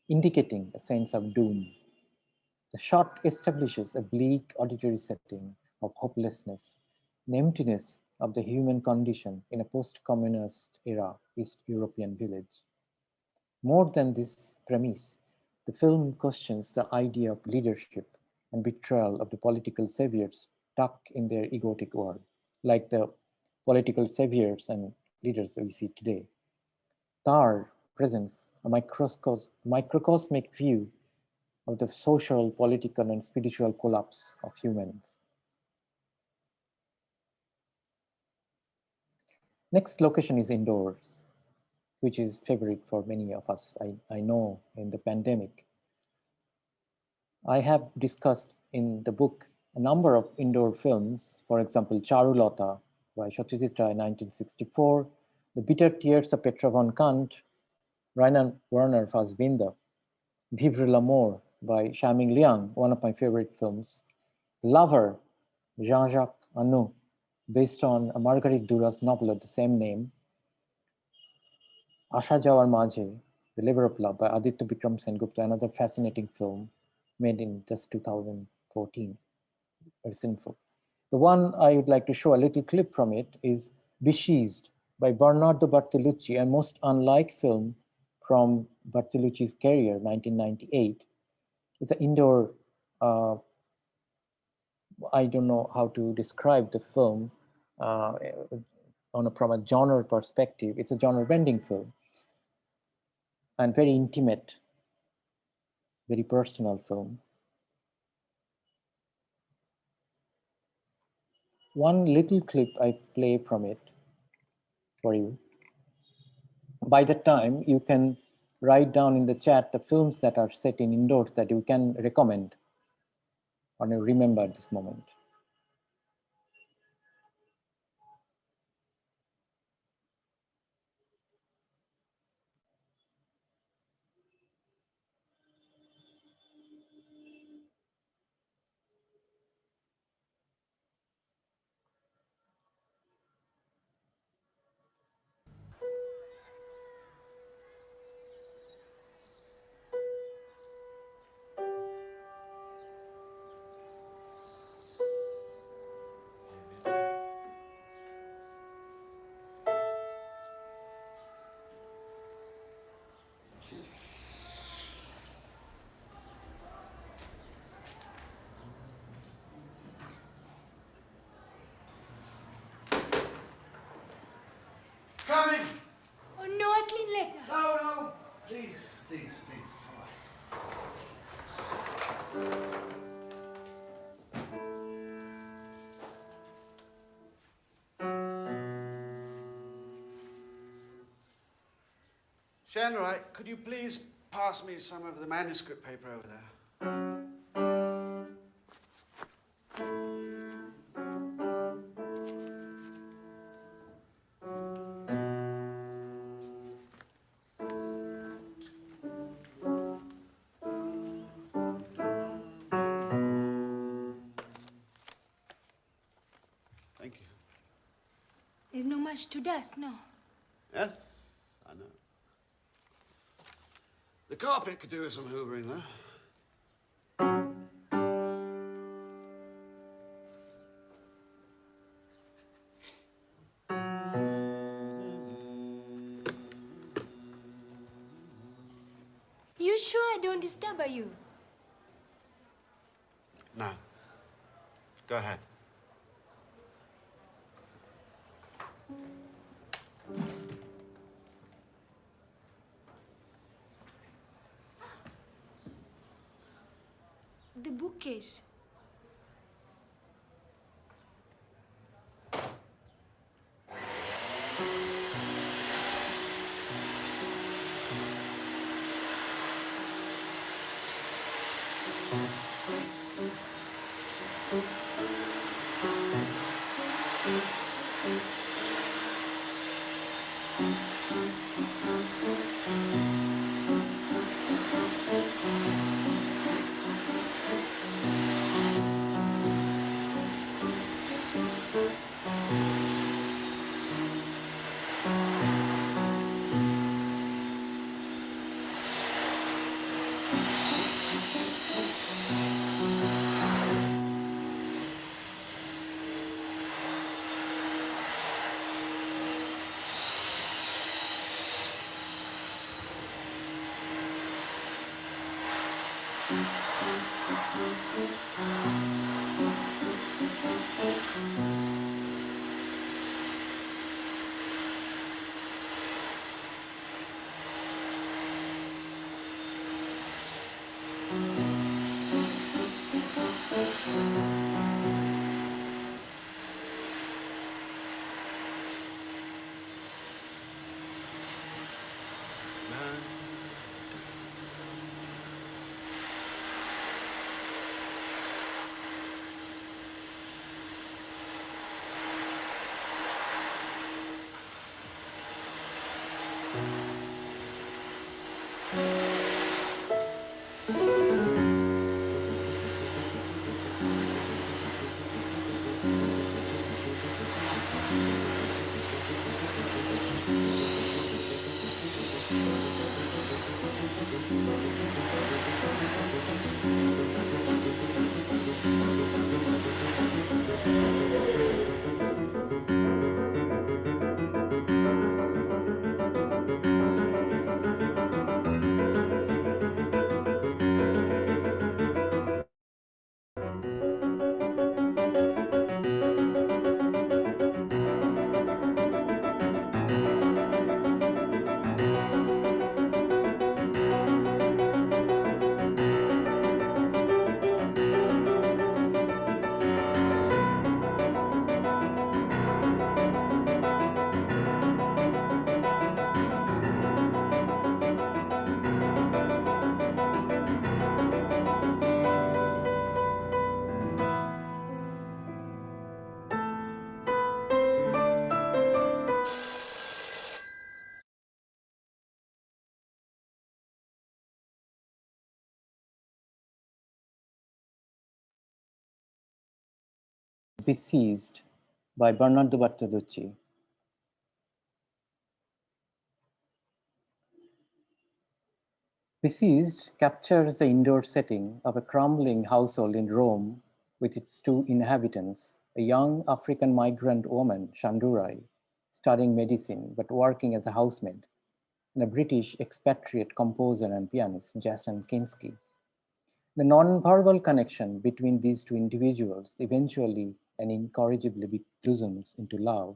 indicating a sense of doom. The shot establishes a bleak auditory setting of hopelessness and emptiness of the human condition in a post-communist era East European village. More than this premise, the film questions the idea of leadership and betrayal of the political saviors stuck in their egotic world, like the political saviors and leaders we see today. Tar presents a microcosmic view of the social, political, and spiritual collapse of humans. Next location is indoors, which is favorite for many of us, I know, in the pandemic. I have discussed in the book a number of indoor films, for example, Charulata by Satyajit Ray, 1964, The Bitter Tears of Petra von Kant, Rainer Werner Fassbinder, Vivre l'amour by Shaming Liang, one of my favorite films, Lover, Jean-Jacques Annou, based on a Marguerite Duras novel of the same name, Asha Jawar Majhe, The Labor of Love by Aditya Bikram Sengupta, another fascinating film made in just 2014, very sinful. The one I would like to show a little clip from it is Besheezed by Bernardo Bertolucci, a most unlike film from Bertolucci's career, 1998. It's an indoor, I don't know how to describe the film from a genre perspective. It's a genre bending film and very intimate, very personal film. One little clip I play from it for you. By the time you can write down in the chat the films that are set in indoors that you can recommend or remember at this moment. Coming! Oh, no, I'll clean later. No, please, please, please. Shanrai, could you please pass me some of the manuscript paper over there? Thank you. There's no much to dust, no. Yes, I know. The carpet could do with some hoovering, though. You sure I don't disturb you? No. Go ahead. bookcase. Besieged by Bernardo Bertolucci. Besieged captures the indoor setting of a crumbling household in Rome with its two inhabitants, a young African migrant woman, Shandurai, studying medicine but working as a housemaid, and a British expatriate composer and pianist, Jason Kinski. The non-verbal connection between these two individuals eventually and incorrigibly blossoms into love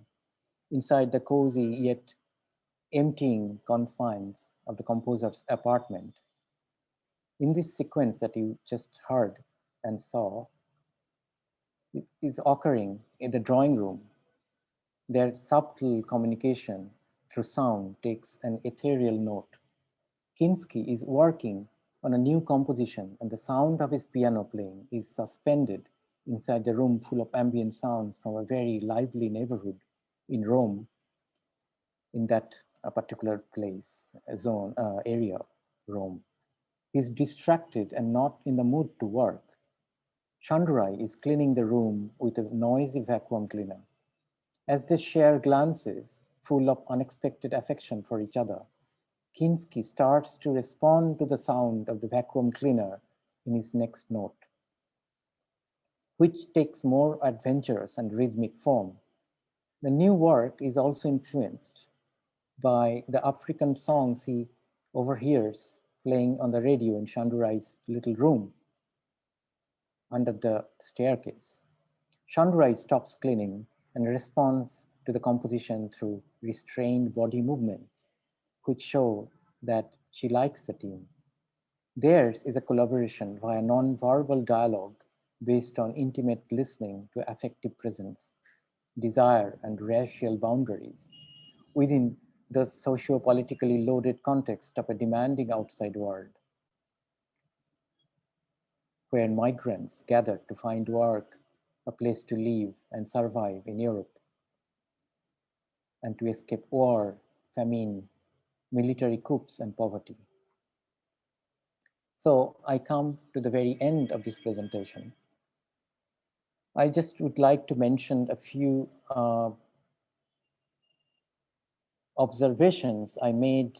inside the cozy yet emptying confines of the composer's apartment. In this sequence that you just heard and saw, it is occurring in the drawing room. Their subtle communication through sound takes an ethereal note. Kinski is working on a new composition, and the sound of his piano playing is suspended inside the room full of ambient sounds from a very lively neighborhood in Rome, in that particular place, zone, area, Rome. He's distracted and not in the mood to work. Shandurai is cleaning the room with a noisy vacuum cleaner. As they share glances full of unexpected affection for each other, Kinski starts to respond to the sound of the vacuum cleaner in his next note, which takes more adventurous and rhythmic form. The new work is also influenced by the African songs he overhears playing on the radio in Shandurai's little room under the staircase. Shandurai stops cleaning and responds to the composition through restrained body movements, which show that she likes the tune. Theirs is a collaboration via non-verbal dialogue based on intimate listening to affective presence, desire, and racial boundaries within the socio-politically loaded context of a demanding outside world, where migrants gathered to find work, a place to live and survive in Europe, and to escape war, famine, military coups, and poverty. So I come to the very end of this presentation. I just would like to mention a few observations I made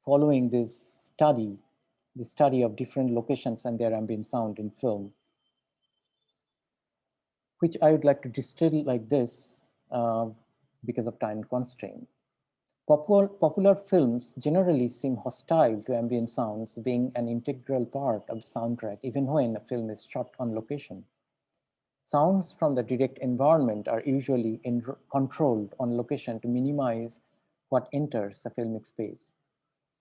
following this study, the study of different locations and their ambient sound in film, which I would like to distill like this because of time constraint. Popular films generally seem hostile to ambient sounds being an integral part of the soundtrack, even when a film is shot on location. Sounds from the direct environment are usually controlled on location to minimize what enters the filmic space.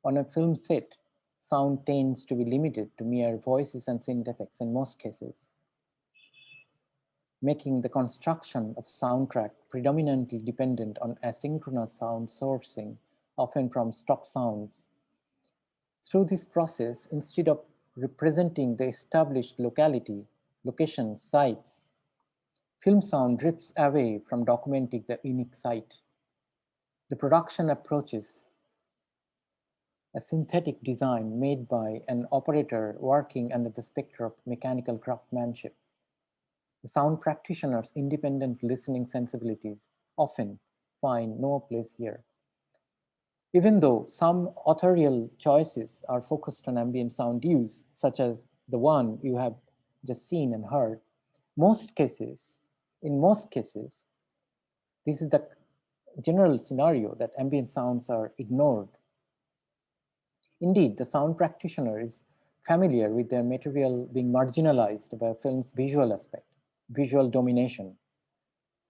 On a film set, sound tends to be limited to mere voices and sound effects in most cases, making the construction of soundtrack predominantly dependent on asynchronous sound sourcing, often from stock sounds. Through this process, instead of representing the established location, sites, film sound drifts away from documenting the unique site. The production approaches a synthetic design made by an operator working under the specter of mechanical craftsmanship. The sound practitioner's independent listening sensibilities often find no place here. Even though some authorial choices are focused on ambient sound use, such as the one you have just seen and heard, in most cases, this is the general scenario that ambient sounds are ignored. Indeed, the sound practitioner is familiar with their material being marginalized by a film's visual aspect, visual domination,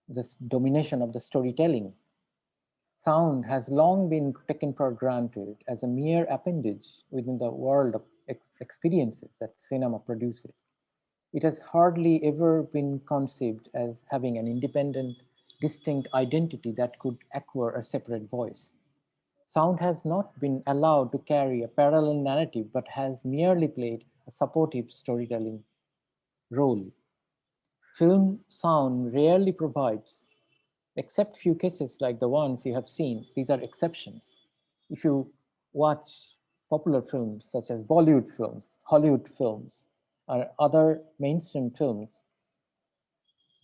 this domination of the storytelling. Sound has long been taken for granted as a mere appendage within the world of experiences that cinema produces. It has hardly ever been conceived as having an independent, distinct identity that could acquire a separate voice. Sound has not been allowed to carry a parallel narrative, but has merely played a supportive storytelling role. Film sound rarely provides, except few cases like the ones you have seen. These are exceptions. If you watch popular films such as Bollywood films, Hollywood films, or other mainstream films,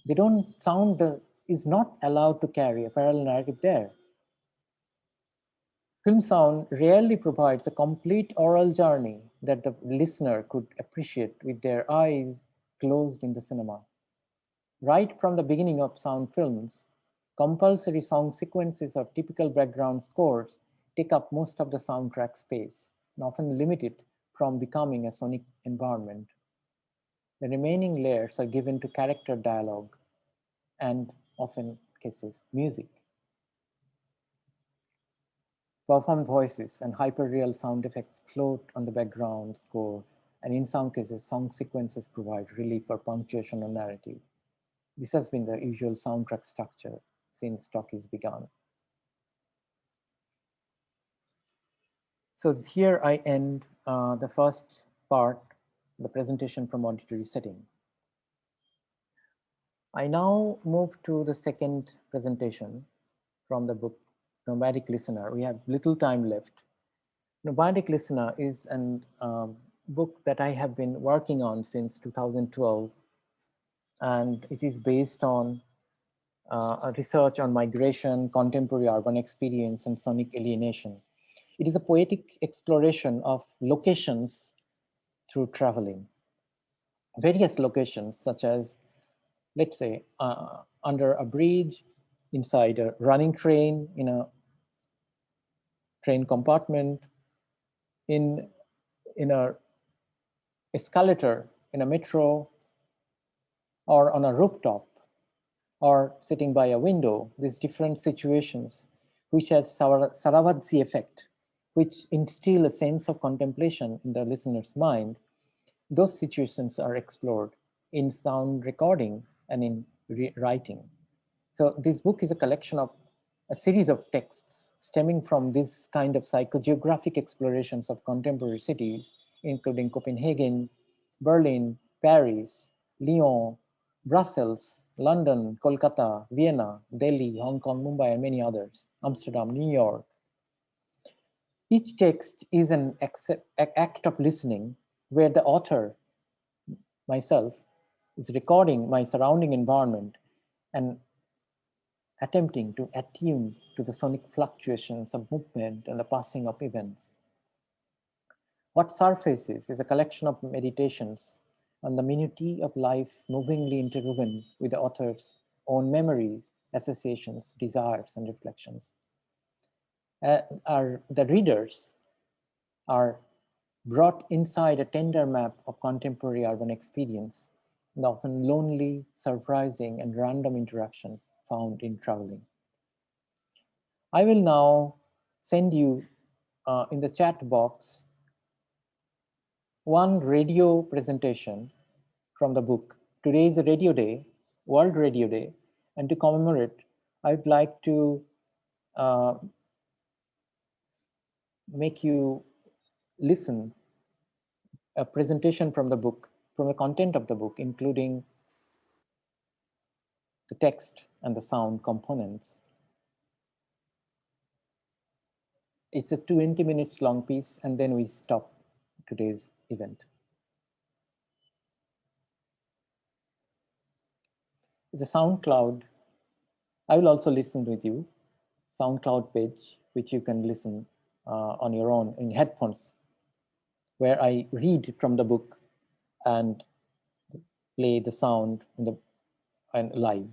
they don't is not allowed to carry a parallel narrative there. Film sound rarely provides a complete oral journey that the listener could appreciate with their eyes closed in the cinema. Right from the beginning of sound films, compulsory song sequences or typical background scores take up most of the soundtrack space and often limit it from becoming a sonic environment. The remaining layers are given to character dialogue and, often cases, music. Performed voices and hyperreal sound effects float on the background score, and in some cases, song sequences provide relief or punctuation or narrative. This has been the usual soundtrack structure since talkies began. So here I end the first part, the presentation from Auditory Setting. I now move to the second presentation from the book Nomadic Listener. We have little time left. Nomadic Listener is a book that I have been working on since 2012, and it is based on a research on migration, contemporary urban experience, and sonic alienation. It is a poetic exploration of locations through traveling. Various locations such as, let's say, under a bridge, inside a running train, in a train compartment, in a escalator, in a metro, or on a rooftop, or sitting by a window, these different situations, which has Sarwathi Effect, which instill a sense of contemplation in the listener's mind, those situations are explored in sound recording and in writing. So this book is a collection of a series of texts stemming from this kind of psychogeographic explorations of contemporary cities, including Copenhagen, Berlin, Paris, Lyon, Brussels, London, Kolkata, Vienna, Delhi, Hong Kong, Mumbai, and many others, Amsterdam, New York. Each text is an act of listening where the author, myself, is recording my surrounding environment and attempting to attune to the sonic fluctuations of movement and the passing of events. What surfaces is a collection of meditations on the minutiae of life movingly interwoven with the author's own memories, associations, desires, and reflections. The readers are brought inside a tender map of contemporary urban experience, the often lonely, surprising, and random interactions found in traveling. I will now send you in the chat box one radio presentation from the book. Today is a radio day, World Radio Day, and to commemorate, I'd like to make you listen a presentation from the book, from the content of the book, including the text and the sound components. It's a 20 minutes long piece, and then we stop today's event. It's a SoundCloud. I will also listen with you. SoundCloud page, which you can listen on your own in headphones, where I read from the book and play the sound and live.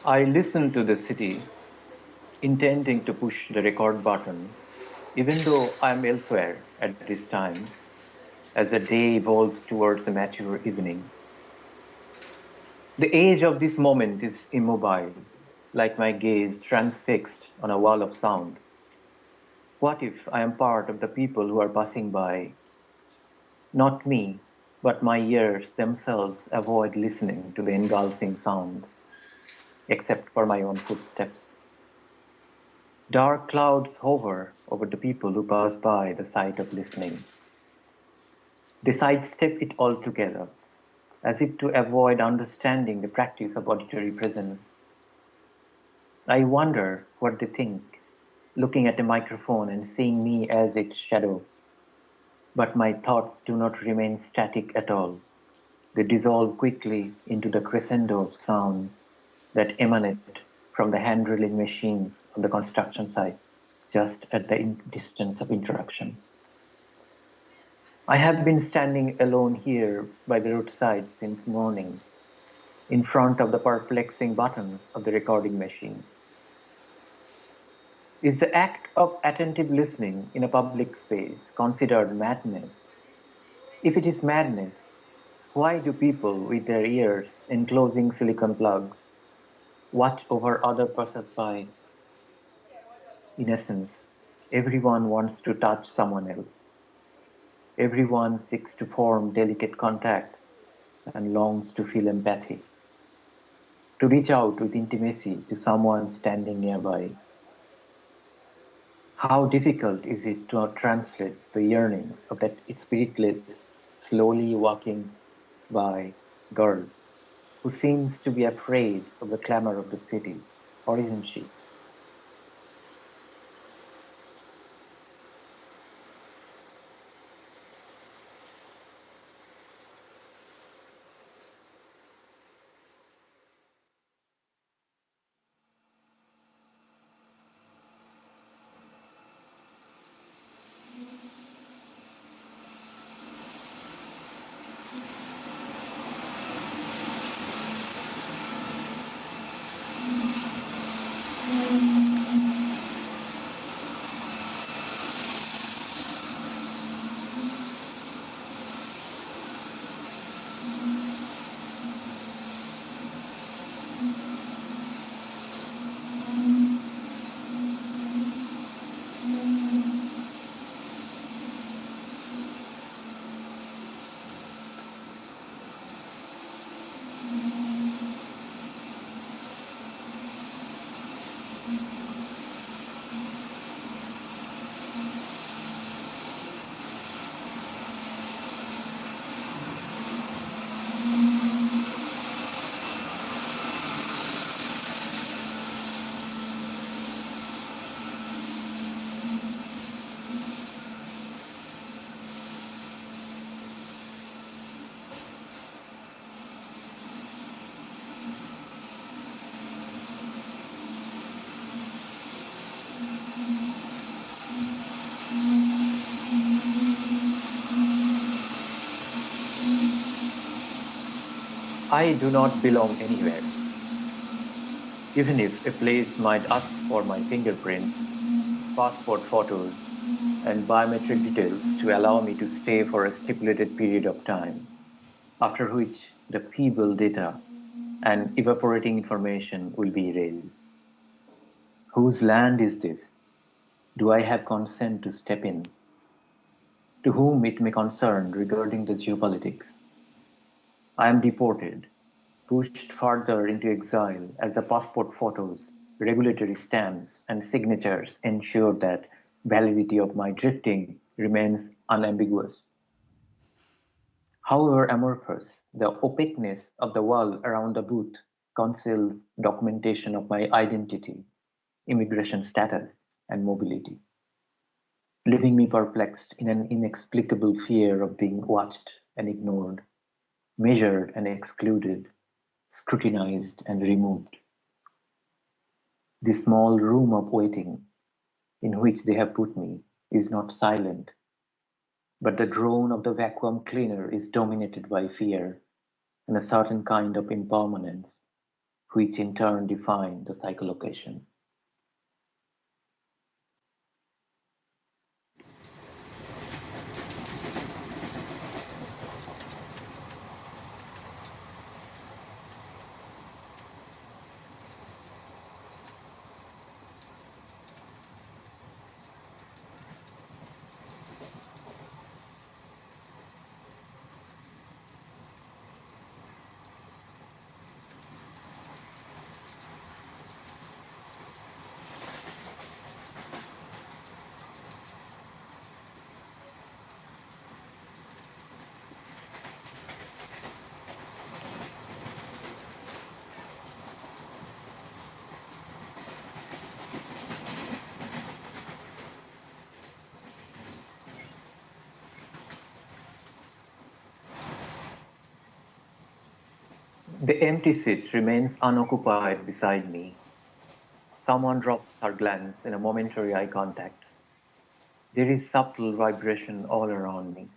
I listen to the city, intending to push the record button, even though I am elsewhere at this time, as the day evolves towards a mature evening. The age of this moment is immobile, like my gaze transfixed on a wall of sound. What if I am part of the people who are passing by? Not me, but my ears themselves avoid listening to the engulfing sounds, except for my own footsteps. Dark clouds hover over the people who pass by the site of listening. They sidestep it altogether, as if to avoid understanding the practice of auditory presence. I wonder what they think, looking at a microphone and seeing me as its shadow. But my thoughts do not remain static at all. They dissolve quickly into the crescendo of sounds that emanate from the hand-drilling machines on the construction site, just at the distance of interruption. I have been standing alone here by the roadside since morning, in front of the perplexing buttons of the recording machine. Is the act of attentive listening in a public space considered madness? If it is madness, why do people with their ears enclosing silicon plugs watch over other passers-by? In essence, everyone wants to touch someone else. Everyone seeks to form delicate contact and longs to feel empathy, to reach out with intimacy to someone standing nearby. How difficult is it to translate the yearnings of that spiritless, slowly walking by girl who seems to be afraid of the clamor of the city, or isn't she? I do not belong anywhere. Even if a place might ask for my fingerprints, passport photos, and biometric details to allow me to stay for a stipulated period of time, after which the feeble data and evaporating information will be erased. Whose land is this? Do I have consent to step in? To whom it may concern regarding the geopolitics? I am deported, pushed further into exile as the passport photos, regulatory stamps, and signatures ensure that validity of my drifting remains unambiguous. However amorphous, the opaqueness of the wall around the booth conceals documentation of my identity, immigration status, and mobility, leaving me perplexed in an inexplicable fear of being watched and ignored, measured and excluded, scrutinized and removed. The small room of waiting in which they have put me is not silent, but the drone of the vacuum cleaner is dominated by fear and a certain kind of impermanence, which in turn define the psycholocation. The empty seat remains unoccupied beside me. Someone drops her glance in a momentary eye contact. There is subtle vibration all around me.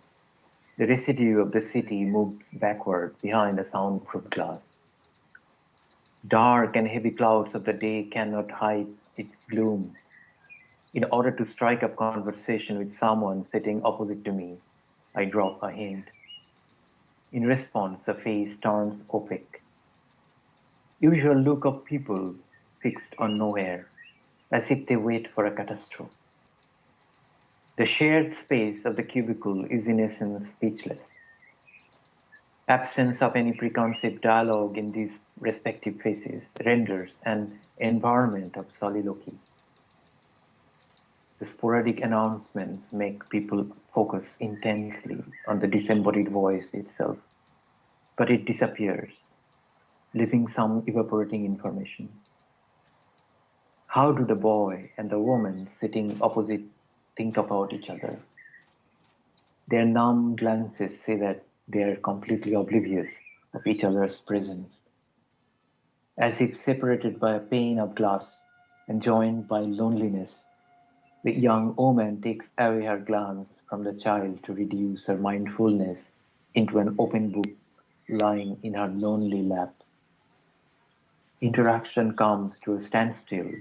The residue of the city moves backward behind a soundproof glass. Dark and heavy clouds of the day cannot hide its gloom. In order to strike up conversation with someone sitting opposite to me, I drop a hint. In response, a face turns opaque. Usual look of people fixed on nowhere, as if they wait for a catastrophe. The shared space of the cubicle is in essence speechless. Absence of any preconceived dialogue in these respective faces renders an environment of soliloquy. The sporadic announcements make people focus intensely on the disembodied voice itself, but it disappears, leaving some evaporating information. How do the boy and the woman sitting opposite think about each other? Their numb glances say that they are completely oblivious of each other's presence, as if separated by a pane of glass and joined by loneliness. The young woman takes away her glance from the child to reduce her mindfulness into an open book lying in her lonely lap. Interaction comes to a standstill.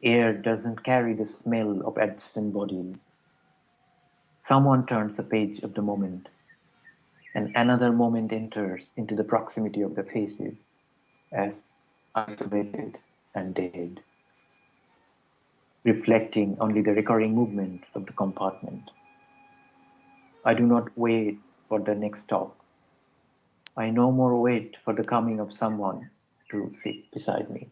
Air doesn't carry the smell of adjacent bodies. Someone turns a page of the moment, and another moment enters into the proximity of the faces as isolated and dead, reflecting only the recurring movement of the compartment. I do not wait for the next stop. I no more wait for the coming of someone to sit beside me.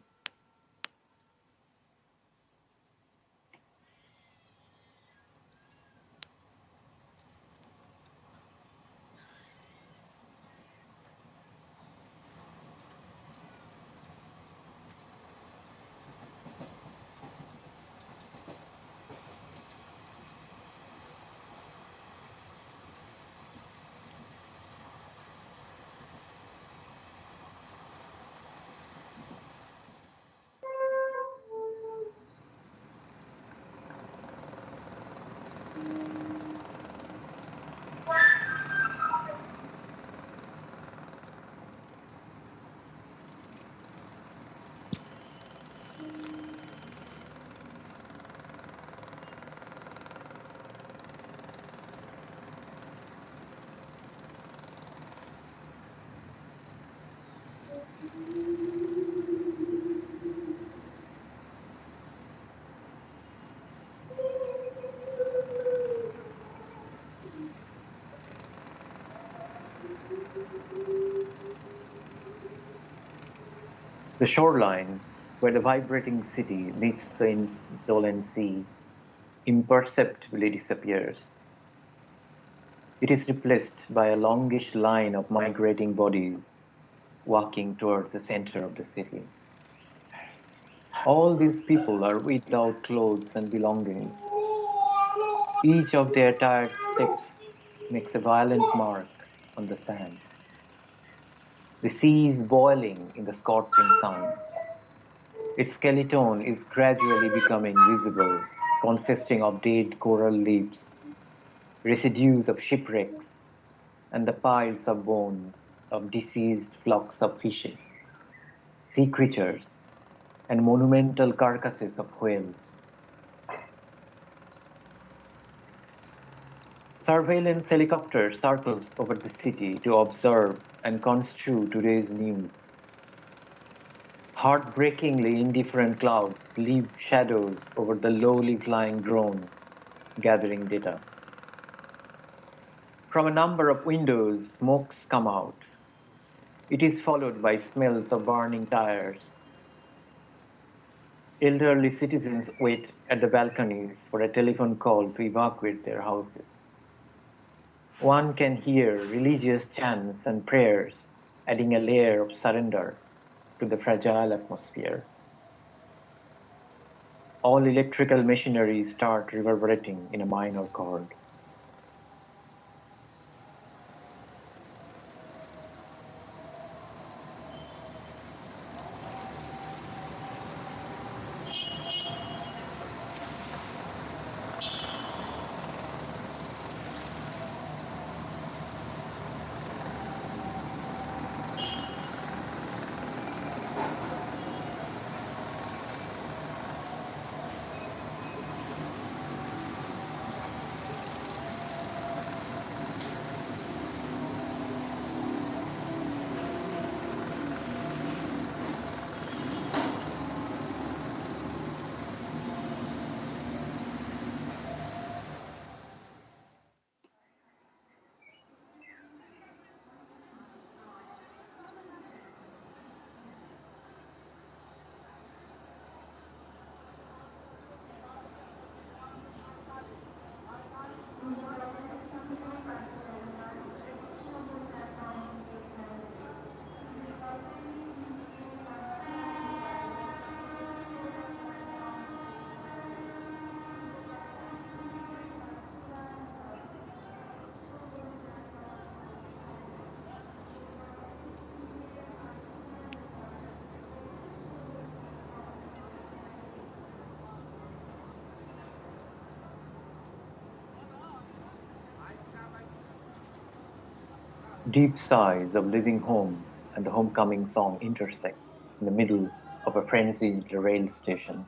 The shoreline, where the vibrating city meets the indolent sea, imperceptibly disappears. It is replaced by a longish line of migrating bodies walking towards the center of the city. All these people are without clothes and belongings. Each of their tired steps makes a violent mark on the sand. The sea is boiling in the scorching sun. Its skeleton is gradually becoming visible, consisting of dead coral leaves, residues of shipwrecks, and the piles of bones of deceased flocks of fishes, sea creatures, and monumental carcasses of whales. Surveillance helicopters circles over the city to observe and construe today's news. Heartbreakingly indifferent clouds leave shadows over the lowly flying drones, gathering data. From a number of windows, smokes come out. It is followed by smells of burning tires. Elderly citizens wait at the balconies for a telephone call to evacuate their houses. One can hear religious chants and prayers, adding a layer of surrender to the fragile atmosphere. All electrical machinery start reverberating in a minor chord. Deep sighs of leaving home and the homecoming song intersect in the middle of a frenzied rail station.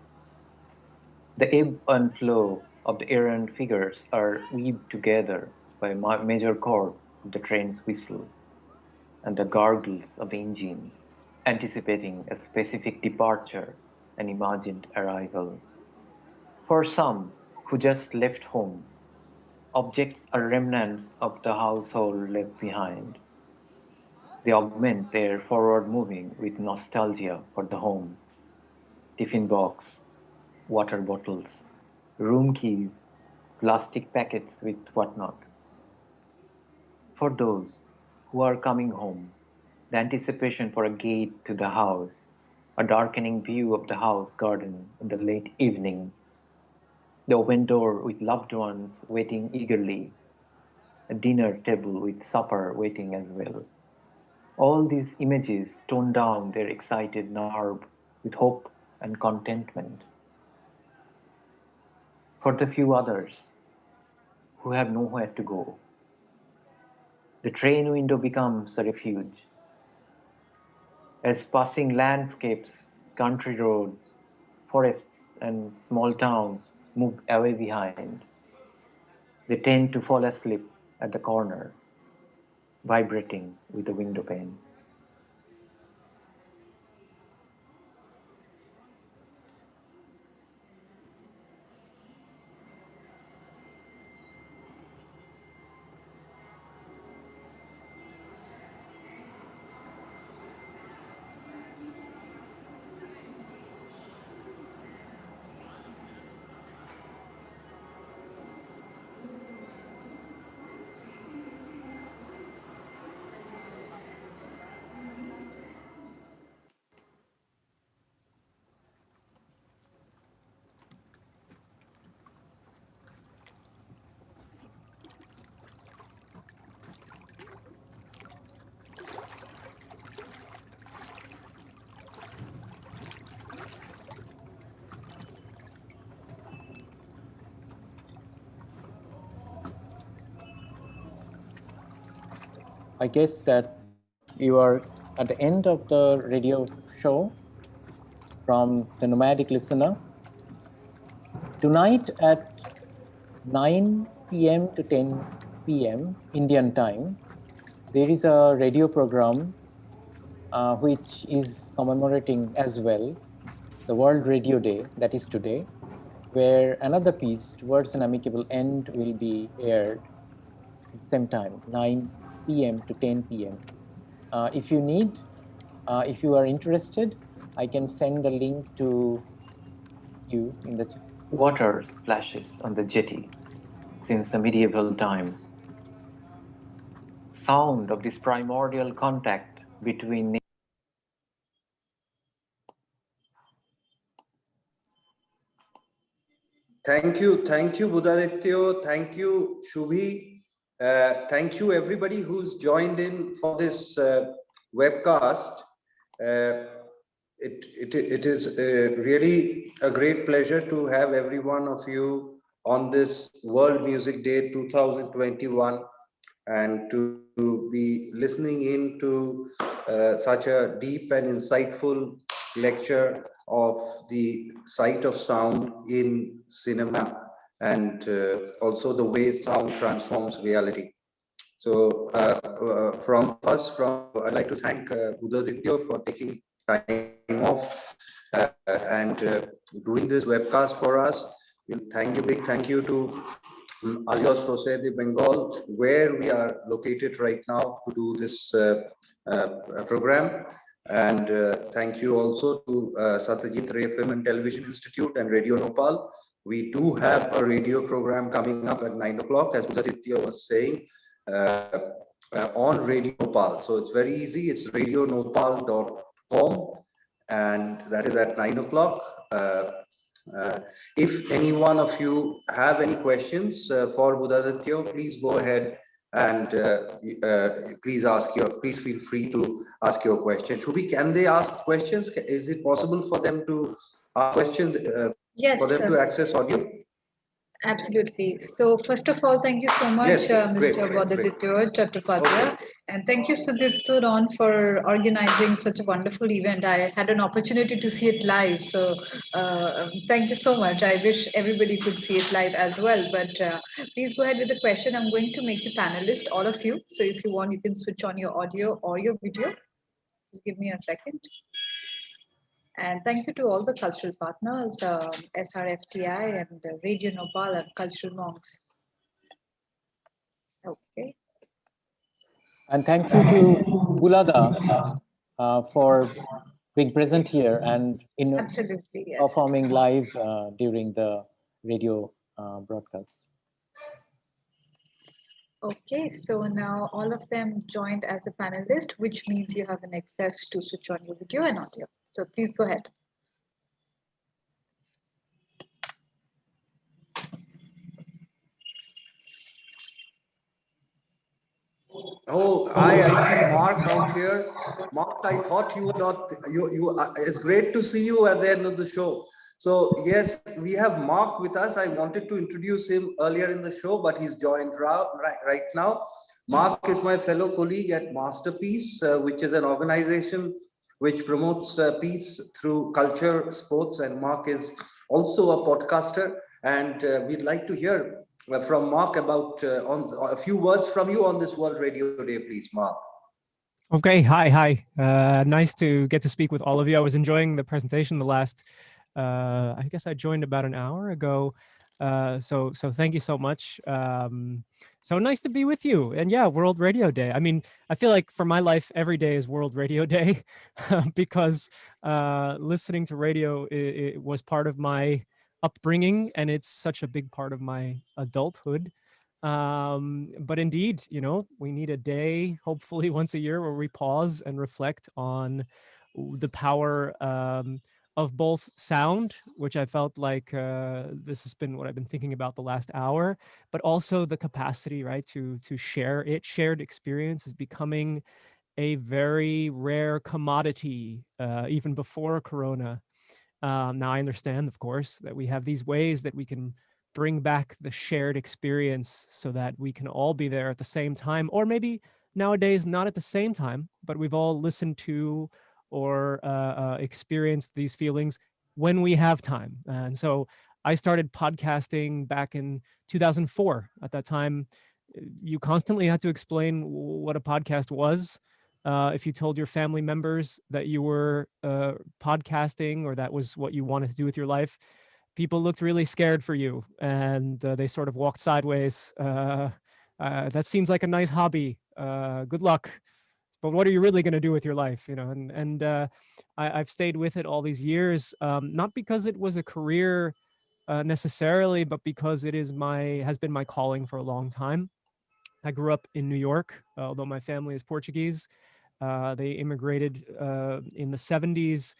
The ebb and flow of the errant figures are weaved together by a major chord of the train's whistle and the gargles of the engine, anticipating a specific departure, an imagined arrival. For some who just left home, objects are remnants of the household left behind. They augment their forward moving with nostalgia for the home. Tiffin box, water bottles, room keys, plastic packets with whatnot. For those who are coming home, the anticipation for a gate to the house, a darkening view of the house garden in the late evening, the open door with loved ones waiting eagerly, a dinner table with supper waiting as well. All these images tone down their excited nerve with hope and contentment. For the few others who have nowhere to go, the train window becomes a refuge. As passing landscapes, country roads, forests, and small towns move away behind, they tend to fall asleep at the corner, vibrating with the window pane. I guess that you are at the end of the radio show from the Nomadic Listener. Tonight at 9 p.m. to 10 p.m. Indian time, there is a radio program which is commemorating as well the World Radio Day, that is today, where another piece, Towards an Amicable End, will be aired at the same time, 9 p.m. to 10 p.m. If you need, if you are interested, I can send the link to you in the chat. Water splashes on the jetty since the medieval times. Sound of this primordial contact between Thank you, Buddhaditya. Thank you, Shubhi. Thank you, everybody who's joined in for this webcast. It is really a great pleasure to have every one of you on this World Music Day 2021 and to be listening in to such a deep and insightful lecture of the sight of sound in cinema and also the way sound transforms reality. So I'd like to thank Buddhaditya for taking time off and doing this webcast for us. Big thank you to Alios Procès de Bengal, where we are located right now to do this program. And thank you also to Satyajit Ray Film and Television Institute and Radio Nopal. We do have a radio program coming up at 9 o'clock, as Buddhaditya was saying, on Radio Nopal. So it's very easy. It's radionopal.com, and that is at 9 o'clock. If any one of you have any questions for Buddhaditya, please go ahead and please feel free to ask your question. Shubhi, can they ask questions? Is it possible for them to ask questions? Yes, for them to access audio? Absolutely. So first of all, thank you so much, Yes, Mr. Buddhaditya Chattopadhyay. And thank you, Sudipto Ron, for organizing such a wonderful event. I had an opportunity to see it live. So thank you so much. I wish everybody could see it live as well. But please go ahead with the question. I'm going to make you panelists, all of you. So if you want, you can switch on your audio or your video. Just give me a second. And thank you to all the cultural partners, SRFTI and Radio Nopal and Cultural Monks. Okay. And thank you to Bulada for being present here and in Absolutely, yes. performing live during the radio broadcast. Okay, so now all of them joined as a panelist, which means you have an access to switch on your video and audio. So please go ahead. Oh, I see Mark out here. Mark, I thought you were not, it's great to see you at the end of the show. So yes, we have Mark with us. I wanted to introduce him earlier in the show, but he's joined right now. Mark is my fellow colleague at Masterpiece, which is an organization which promotes peace through culture, sports, and Mark is also a podcaster. And we'd like to hear from Mark about a few words from you on this World Radio Day, please, Mark. Okay, hi. Nice to get to speak with all of you. I was enjoying the presentation the last, I guess I joined about an hour ago. So thank you so much. So nice to be with you. And yeah, World Radio Day. I mean, I feel like for my life, every day is World Radio Day because listening to radio it was part of my upbringing, and it's such a big part of my adulthood. But indeed, you know, we need a day, hopefully once a year, where we pause and reflect on the power of both sound, which I felt like this has been what I've been thinking about the last hour, but also the capacity, right, to share it. Shared experience is becoming a very rare commodity, even before Corona. Now I understand, of course, that we have these ways that we can bring back the shared experience so that we can all be there at the same time, or maybe nowadays not at the same time, but we've all listened to or experienced these feelings when we have time. And so I started podcasting back in 2004. At that time, you constantly had to explain what a podcast was. If you told your family members that you were podcasting or that was what you wanted to do with your life, people looked really scared for you, and they sort of walked sideways. That seems like a nice hobby. Good luck. But what are you really going to do with your life? You know, and I've stayed with it all these years, not because it was a career necessarily, but because it has been my calling for a long time. I grew up in New York, although my family is Portuguese. They immigrated in the 70s,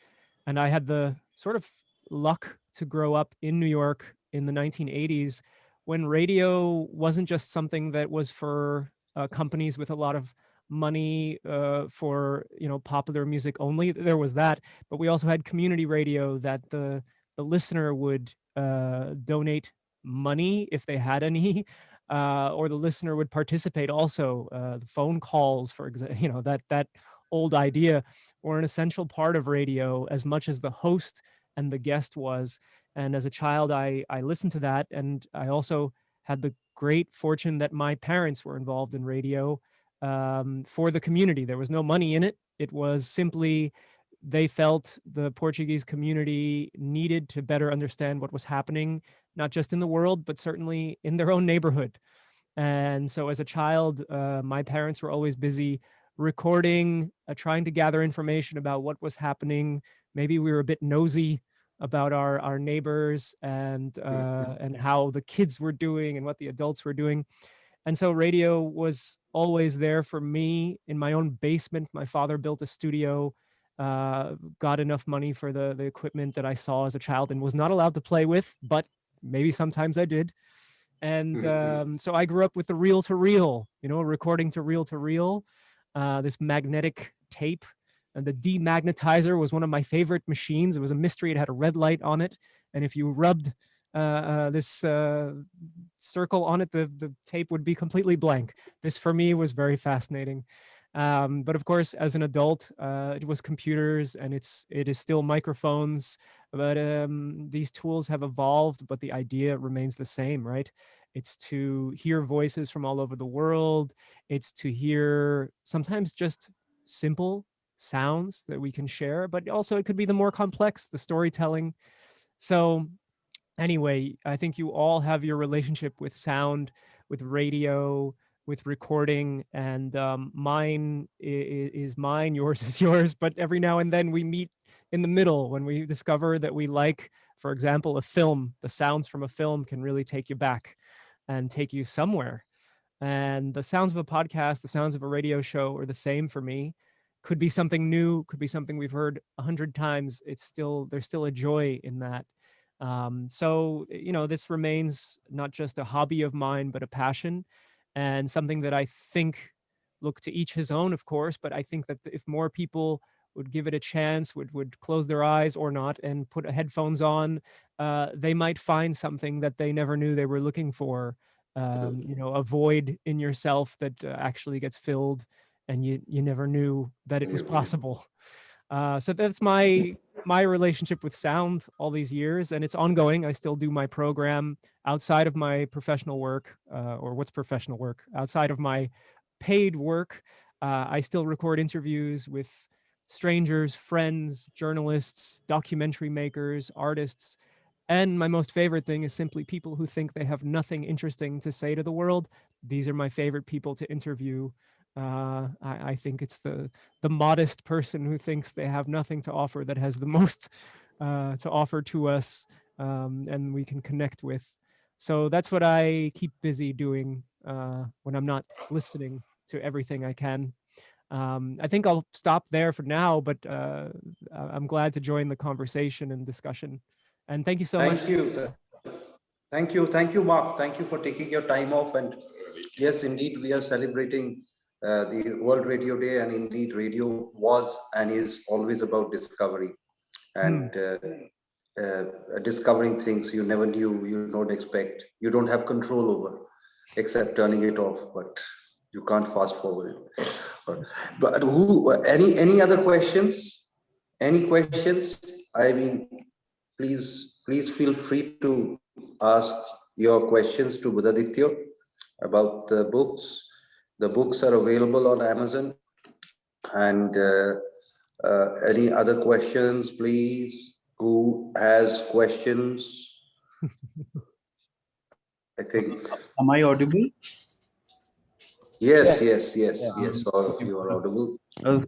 and I had the sort of luck to grow up in New York in the 1980s, when radio wasn't just something that was for companies with a lot of money for, you know, popular music only. There was that, but we also had community radio that the listener would donate money if they had any, or the listener would participate also. The phone calls, for example, you know, that old idea, were an essential part of radio as much as the host and the guest was. And as a child, I listened to that, and I also had the great fortune that my parents were involved in radio for the community. There was no money in it. It was simply they felt the Portuguese community needed to better understand what was happening, not just in the world, but certainly in their own neighborhood. And so as a child, my parents were always busy recording, trying to gather information about what was happening. Maybe we were a bit nosy about our neighbors and how the kids were doing and what the adults were doing. And so radio was always there for me in my own basement. My father built a studio, got enough money for the equipment that I saw as a child and was not allowed to play with, but maybe sometimes I did. And so I grew up with the reel-to-reel, you know, recording to reel, this magnetic tape. And the demagnetizer was one of my favorite machines. It was a mystery. It had a red light on it. And if you rubbed this circle on it, the tape would be completely blank. This for me was very fascinating. But of course, as an adult, it was computers, and it is still microphones. But these tools have evolved, but the idea remains the same, right? It's to hear voices from all over the world. It's to hear sometimes just simple sounds that we can share, but also it could be the more complex, the storytelling. So anyway, I think you all have your relationship with sound, with radio, with recording, and mine is mine, yours is yours. But every now and then we meet in the middle when we discover that we like, for example, a film. The sounds from a film can really take you back and take you somewhere. And the sounds of a podcast, the sounds of a radio show are the same for me. Could be something new, could be something we've heard 100 times. There's still a joy in that. So, this remains not just a hobby of mine, but a passion and something that I think, look, to each his own, of course, but I think that if more people would give it a chance, would close their eyes or not and put headphones on, they might find something that they never knew they were looking for. A void in yourself that actually gets filled, and you never knew that it was possible. So that's my relationship with sound all these years, and it's ongoing. I still do my program outside of my professional work, or what's professional work? Outside of my paid work, I still record interviews with strangers, friends, journalists, documentary makers, artists. And my most favorite thing is simply people who think they have nothing interesting to say to the world. These are my favorite people to interview. I think it's the modest person who thinks they have nothing to offer that has the most to offer to us, and we can connect with. So that's what I keep busy doing when I'm not listening to everything I can. I think I'll stop there for now, but I'm glad to join the conversation and discussion. And thank you so much. Thank you, Mark. Thank you for taking your time off. And yes, indeed, we are celebrating the World Radio Day, and indeed, radio was and is always about discovery and discovering things you never knew, you don't expect, you don't have control over, except turning it off. But you can't fast forward it. But any other questions? Any questions? I mean, please feel free to ask your questions to Buddhaditya about the books. The books are available on Amazon. And any other questions, please? Who has questions? I think. Am I audible? Yes. All of you are audible.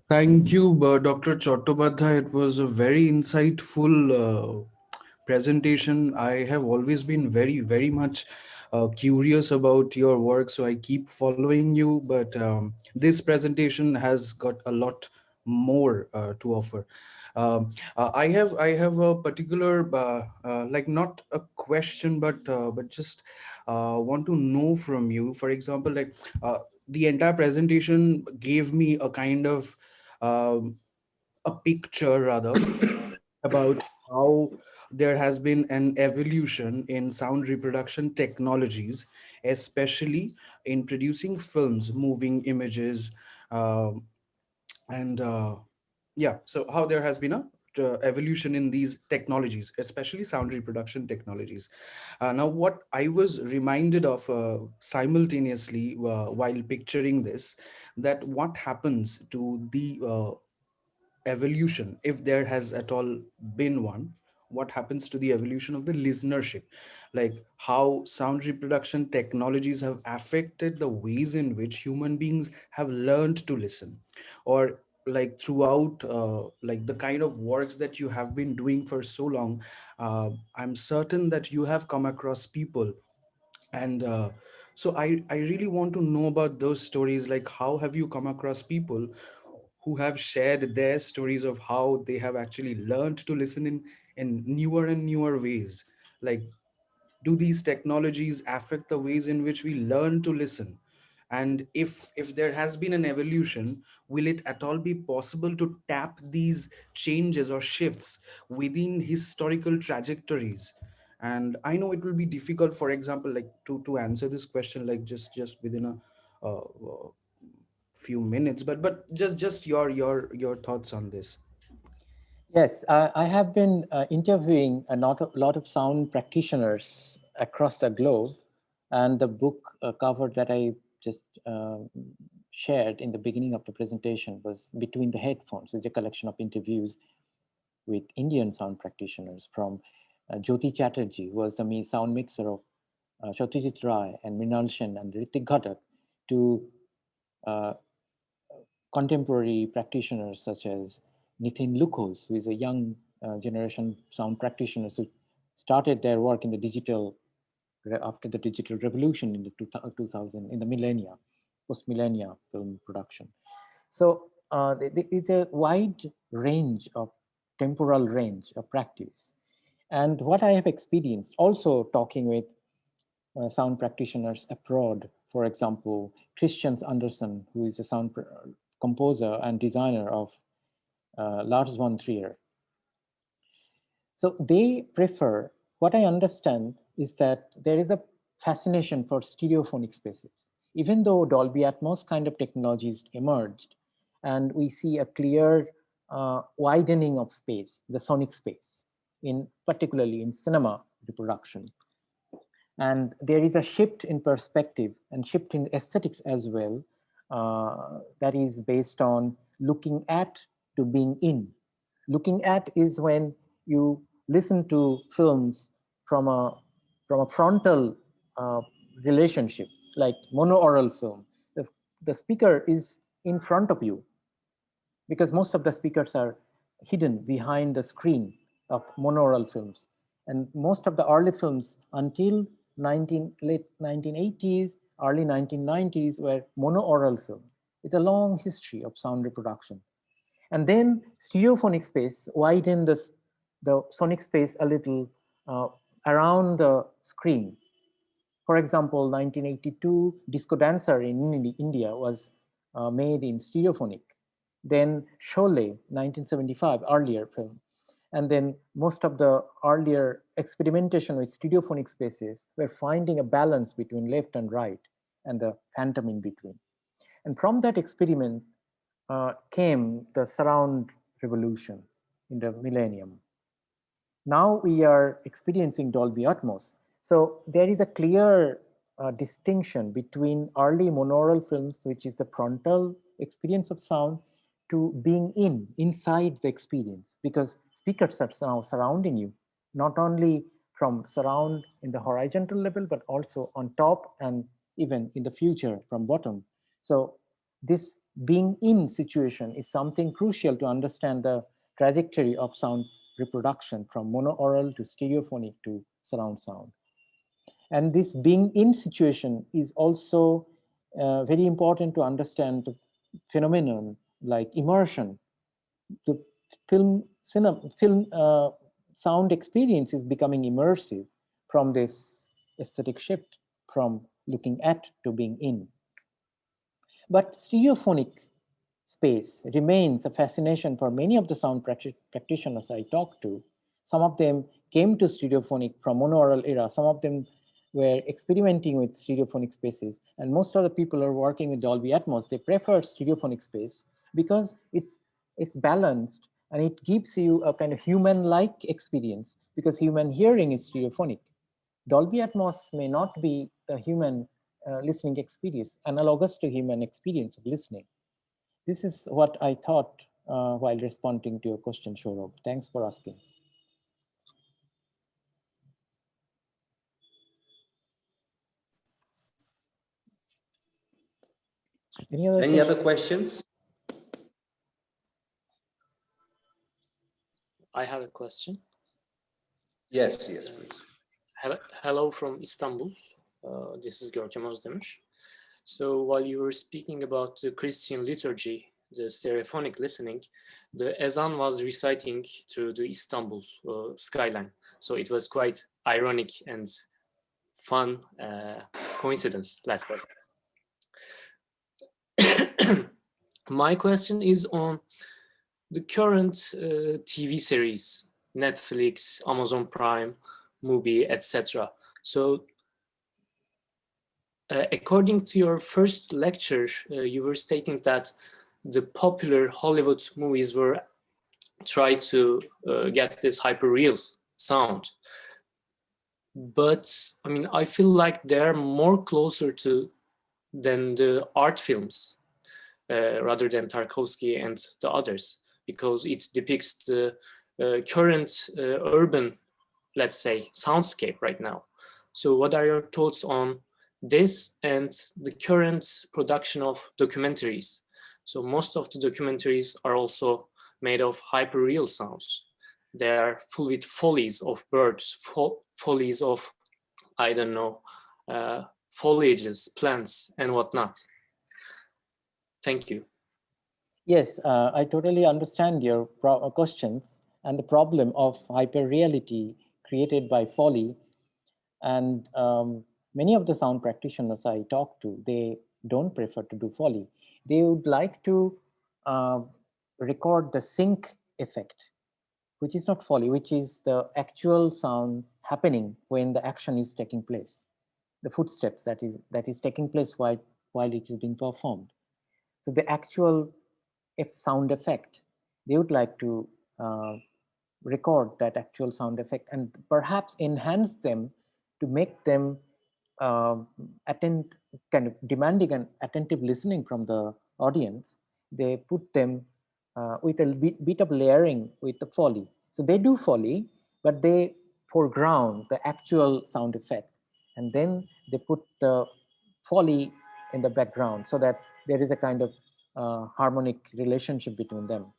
Thank you, Dr. Chattopadhyay. It was a very insightful presentation. I have always been very, very much curious about your work, so I keep following you. But this presentation has got a lot more to offer. I have a particular like not a question, but just want to know from you. For example, like the entire presentation gave me a kind of a picture rather about how there has been an evolution in sound reproduction technologies, especially in producing films, moving images, uh, and yeah, so how there has been a evolution in these technologies, especially sound reproduction technologies. Now, what I was reminded of simultaneously while picturing this, that what happens to the evolution, if there has at all been one, what happens to the evolution of the listenership, like how sound reproduction technologies have affected the ways in which human beings have learned to listen, or like throughout like the kind of works that you have been doing for so long. I'm certain that you have come across people, and so I really want to know about those stories. Like, how have you come across people who have shared their stories of how they have actually learned to listen in newer and newer ways? Like, do these technologies affect the ways in which we learn to listen? And if there has been an evolution, will it at all be possible to tap these changes or shifts within historical trajectories? And I know it will be difficult, for example, like to answer this question like just within a few minutes, but just your thoughts on this. Yes, I have been interviewing a lot of sound practitioners across the globe, and the book cover that I just shared in the beginning of the presentation was Between the Headphones. It's a collection of interviews with Indian sound practitioners, from Jyoti Chatterjee, who was the sound mixer of Satyajit Ray and Mrinal Sen and Ritik Ghatak, to contemporary practitioners such as Nitin Lukhos, who is a young generation sound practitioners who started their work in the digital, after the digital revolution in the 2000, in the millennia, post-millennia film production. So it's a wide range of temporal range of practice. And what I have experienced, also talking with sound practitioners abroad, for example, Christian Andersen, who is a sound composer and designer of Lars von Trier. So they prefer, what I understand is that there is a fascination for stereophonic spaces. Even though Dolby Atmos kind of technologies emerged, and we see a clear widening of space, the sonic space, particularly in cinema reproduction. And there is a shift in perspective and shift in aesthetics as well, that is based on looking at to being in. Looking at is when you listen to films from a frontal relationship, like monaural film. The speaker is in front of you, because most of the speakers are hidden behind the screen of monaural films. And most of the early films until late 1980s, early 1990s were monaural films. It's a long history of sound reproduction. And then stereophonic space widened the sonic space a little around the screen. For example, 1982 Disco Dancer in India was made in stereophonic. Then Sholay, 1975, earlier film. And then most of the earlier experimentation with stereophonic spaces were finding a balance between left and right and the phantom in between. And from that experiment came the surround revolution in the millennium. Now we are experiencing Dolby Atmos. So there is a clear distinction between early monaural films, which is the frontal experience of sound, to being inside the experience, because speakers are now surrounding you, not only from surround in the horizontal level, but also on top and even in the future from bottom. So this being in situation is something crucial to understand the trajectory of sound reproduction from monaural to stereophonic to surround sound. And this being in situation is also very important to understand the phenomenon like immersion. The film sound experience is becoming immersive from this aesthetic shift from looking at to being in. But stereophonic space remains a fascination for many of the sound practitioners I talked to. Some of them came to stereophonic from monaural era. Some of them were experimenting with stereophonic spaces. And most of the people who are working with Dolby Atmos, they prefer stereophonic space because it's balanced and it gives you a kind of human-like experience, because human hearing is stereophonic. Dolby Atmos may not be the human listening experience, analogous to human experience of listening. This is what I thought while responding to your question, Shorab. Thanks for asking. Any other questions? I have a question. Yes, please. Hello from Istanbul. This is Görkem Özdemir. So while you were speaking about the Christian liturgy, the stereophonic listening, the Ezan was reciting through the Istanbul skyline. So it was quite ironic and fun coincidence last time. My question is on the current TV series, Netflix, Amazon Prime, Mubi, etc. So according to your first lecture, you were stating that the popular Hollywood movies were try to get this hyperreal sound. But I mean, I feel like they're more closer to than the art films rather than Tarkovsky and the others, because it depicts the current urban, let's say, soundscape right now. So what are your thoughts on this and the current production of documentaries? So most of the documentaries are also made of hyperreal sounds. They are full with follies of birds, follies of, I don't know, foliages, plants, and whatnot. Thank you. Yes, I totally understand your questions and the problem of hyperreality created by folly. And many of the sound practitioners I talk to, they don't prefer to do folly. They would like to record the sync effect, which is not folly, which is the actual sound happening when the action is taking place, the footsteps that is taking place while it is being performed. So the actual sound effect, they would like to record that actual sound effect and perhaps enhance them to make them kind of demanding and attentive listening from the audience. They put them with a bit of layering with the foley. So they do foley, but they foreground the actual sound effect. And then they put the foley in the background so that there is a kind of harmonic relationship between them.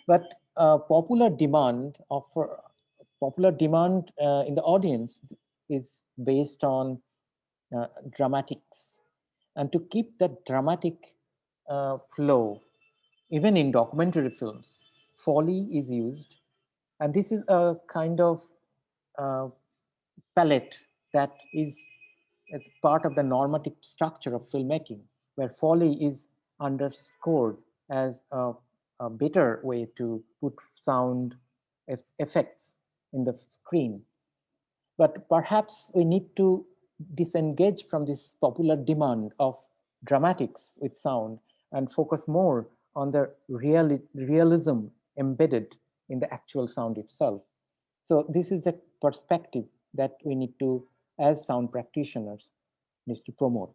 But popular demand in the audience is based on dramatics, and to keep that dramatic flow, even in documentary films, foley is used, and this is a kind of palette that is part of the normative structure of filmmaking, where foley is underscored as a better way to put sound effects in the screen. But perhaps we need to disengage from this popular demand of dramatics with sound and focus more on the realism embedded in the actual sound itself. So this is the perspective that we need to, as sound practitioners, need to promote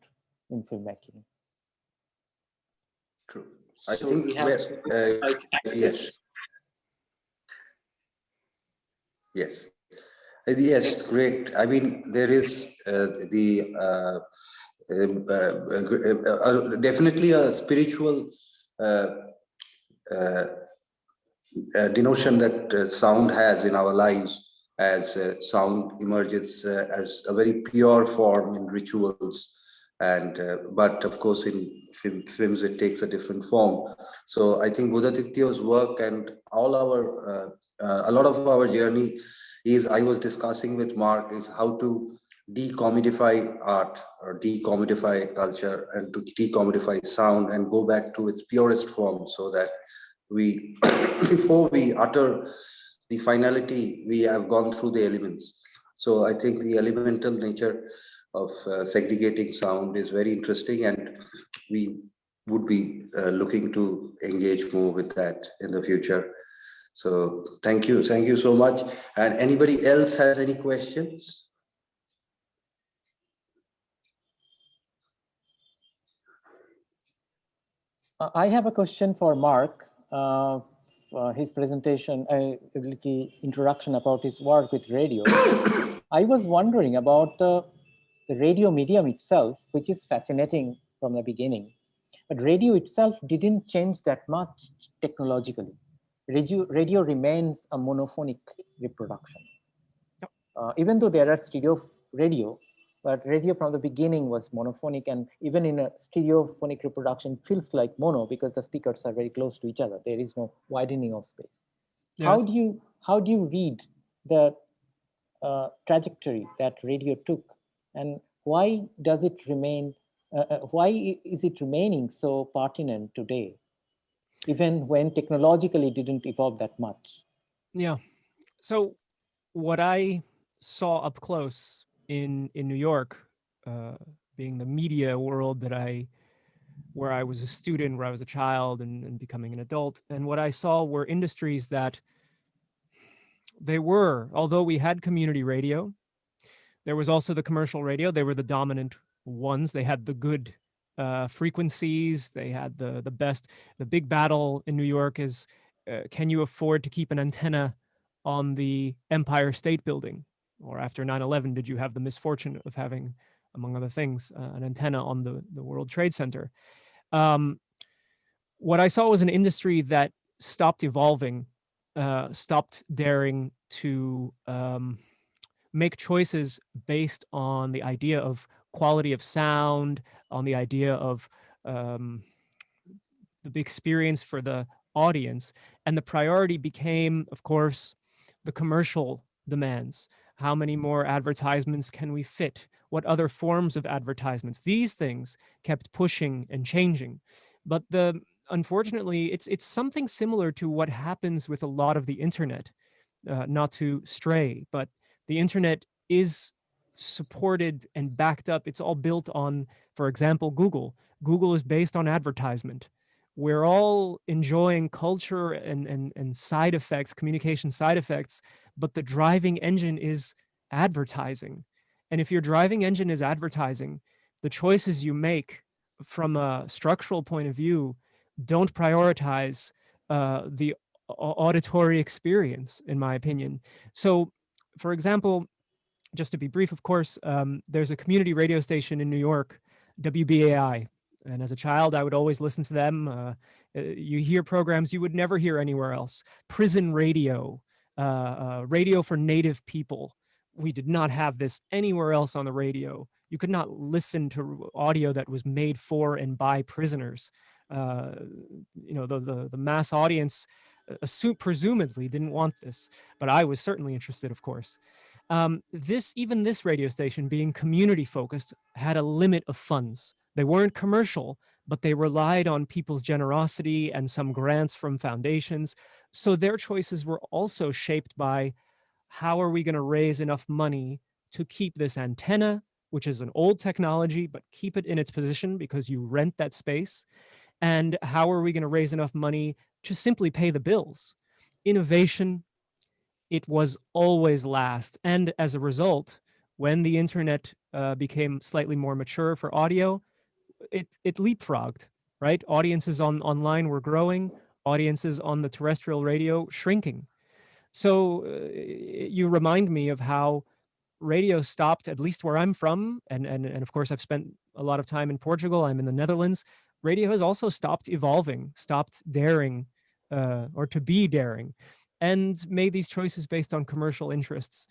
in filmmaking. True. So I think yes. Yes. Yes, great. I mean, there is definitely a spiritual denotion that sound has in our lives, as sound emerges as a very pure form in rituals, and but of course in films it takes a different form. So I think Buddhaditya's work and all our a lot of our journey is, I was discussing with Mark, is how to decommodify art or decommodify culture and to decommodify sound and go back to its purest form, so that we before we utter the finality, we have gone through the elements. So I think the elemental nature of segregating sound is very interesting, and we would be looking to engage more with that in the future. So thank you so much. And anybody else has any questions? I have a question for Mark. His presentation, introduction about his work with radio. I was wondering about the radio medium itself, which is fascinating from the beginning. But radio itself didn't change that much technologically. Radio remains a monophonic reproduction. Even though there are stereo radio, but radio from the beginning was monophonic, and even in a stereophonic reproduction feels like mono because the speakers are very close to each other. There is no widening of space. Yes. How do you read the trajectory that radio took, and why does it remain? Why is it remaining so pertinent today, even when technologically it didn't evolve that much? Yeah. So what I saw up close in New York being the media world where I was a student, where I was a child and becoming an adult. And what I saw were industries that although we had community radio, there was also the commercial radio. They were the dominant ones. They had the good frequencies. They had the best. The big battle in New York is, can you afford to keep an antenna on the Empire State Building? Or after 9/11, did you have the misfortune of having, among other things, an antenna on the World Trade Center? What I saw was an industry that stopped evolving, stopped daring to make choices based on the idea of quality of sound, on the idea of the experience for the audience. And the priority became, of course, the commercial demands. How many more advertisements can we fit? What other forms of advertisements? These things kept pushing and changing. But unfortunately, it's something similar to what happens with a lot of the internet, not to stray, but the internet is supported and backed up. It's all built on, for example, Google. Google is based on advertisement. We're all enjoying culture and side effects, communication side effects, but the driving engine is advertising. And if your driving engine is advertising, the choices you make from a structural point of view don't prioritize the auditory experience, in my opinion. So, for example, just to be brief, of course, there's a community radio station in New York, WBAI. And as a child, I would always listen to them. You hear programs you would never hear anywhere else. Prison radio, radio for Native people. We did not have this anywhere else on the radio. You could not listen to audio that was made for and by prisoners. The mass audience presumably didn't want this, but I was certainly interested, of course. Even this radio station, being community focused, had a limit of funds. They weren't commercial, but they relied on people's generosity and some grants from foundations. So their choices were also shaped by, how are we going to raise enough money to keep this antenna, which is an old technology, but keep it in its position because you rent that space? And how are we going to raise enough money to simply pay the bills? Innovation, it was always last. And as a result, when the internet became slightly more mature for audio, it leapfrogged, right? Audiences online were growing, audiences on the terrestrial radio shrinking. So you remind me of how radio stopped, at least where I'm from, and of course I've spent a lot of time in Portugal, I'm in the Netherlands. Radio has also stopped evolving, stopped daring, or to be daring, and made these choices based on commercial interests.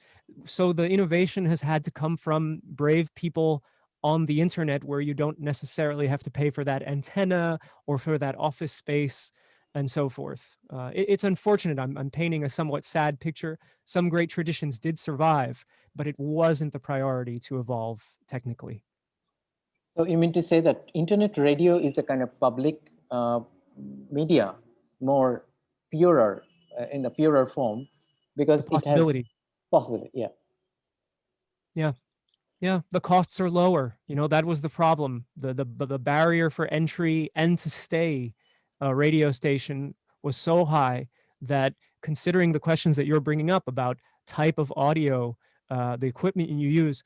So the innovation has had to come from brave people on the internet, where you don't necessarily have to pay for that antenna or for that office space and so forth. It's unfortunate. I'm painting a somewhat sad picture. Some great traditions did survive, but it wasn't the priority to evolve technically. So you mean to say that internet radio is a kind of public media, more purer, in a purer form, because it has possibility, yeah. Yeah. Yeah, the costs are lower. That was the problem. The barrier for entry and to stay a radio station was so high that, considering the questions that you're bringing up about type of audio, the equipment you use,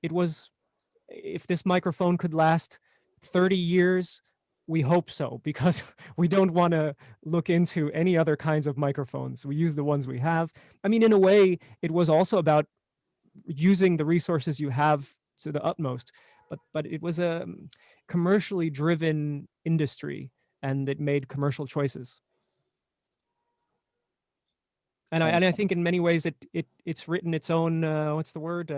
it was, if this microphone could last 30 years, we hope so, because we don't want to look into any other kinds of microphones. We use the ones we have. I mean, in a way, it was also about using the resources you have to the utmost, but it was a commercially driven industry, and it made commercial choices. And I think in many ways it's written its own what's the word,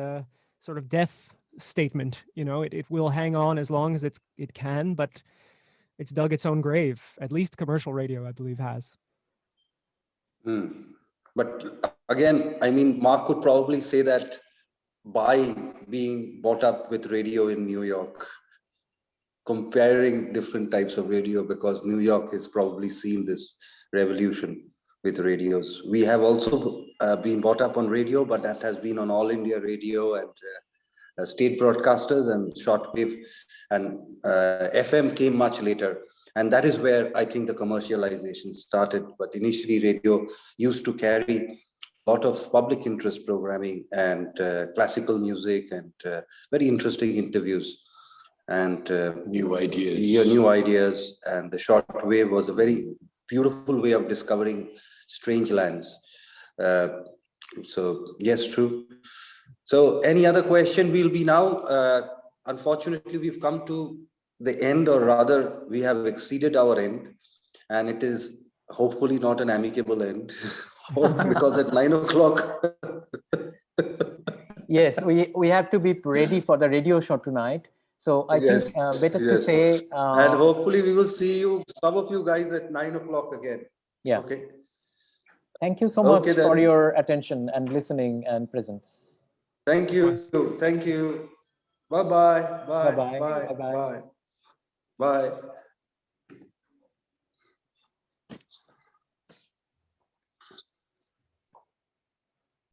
sort of death statement. It will hang on as long as it can, but it's dug its own grave. At least commercial radio, I believe, has. But again, I mean, Mark could probably say that by being brought up with radio in New York, comparing different types of radio, because New York has probably seen this revolution with radios. We have also been brought up on radio, but that has been on All India Radio and state broadcasters, and shortwave and FM came much later. And that is where I think the commercialization started. But initially, radio used to carry a lot of public interest programming and classical music and very interesting interviews and new ideas. Yeah, new ideas. And the shortwave was a very beautiful way of discovering strange lands. So yes, true. So any other question? We'll be now. Unfortunately, we've come to the end, or rather, we have exceeded our end, and it is hopefully not an amicable end, because at 9 o'clock. Yes, we have to be ready for the radio show tonight. So I think better to say. And hopefully we will see you, some of you guys, at 9 o'clock again. Yeah. Okay. Thank you so much for your attention and listening and presence. Thank you. Thank you. Bye-bye. Bye. Bye-bye. Bye. Bye. Bye.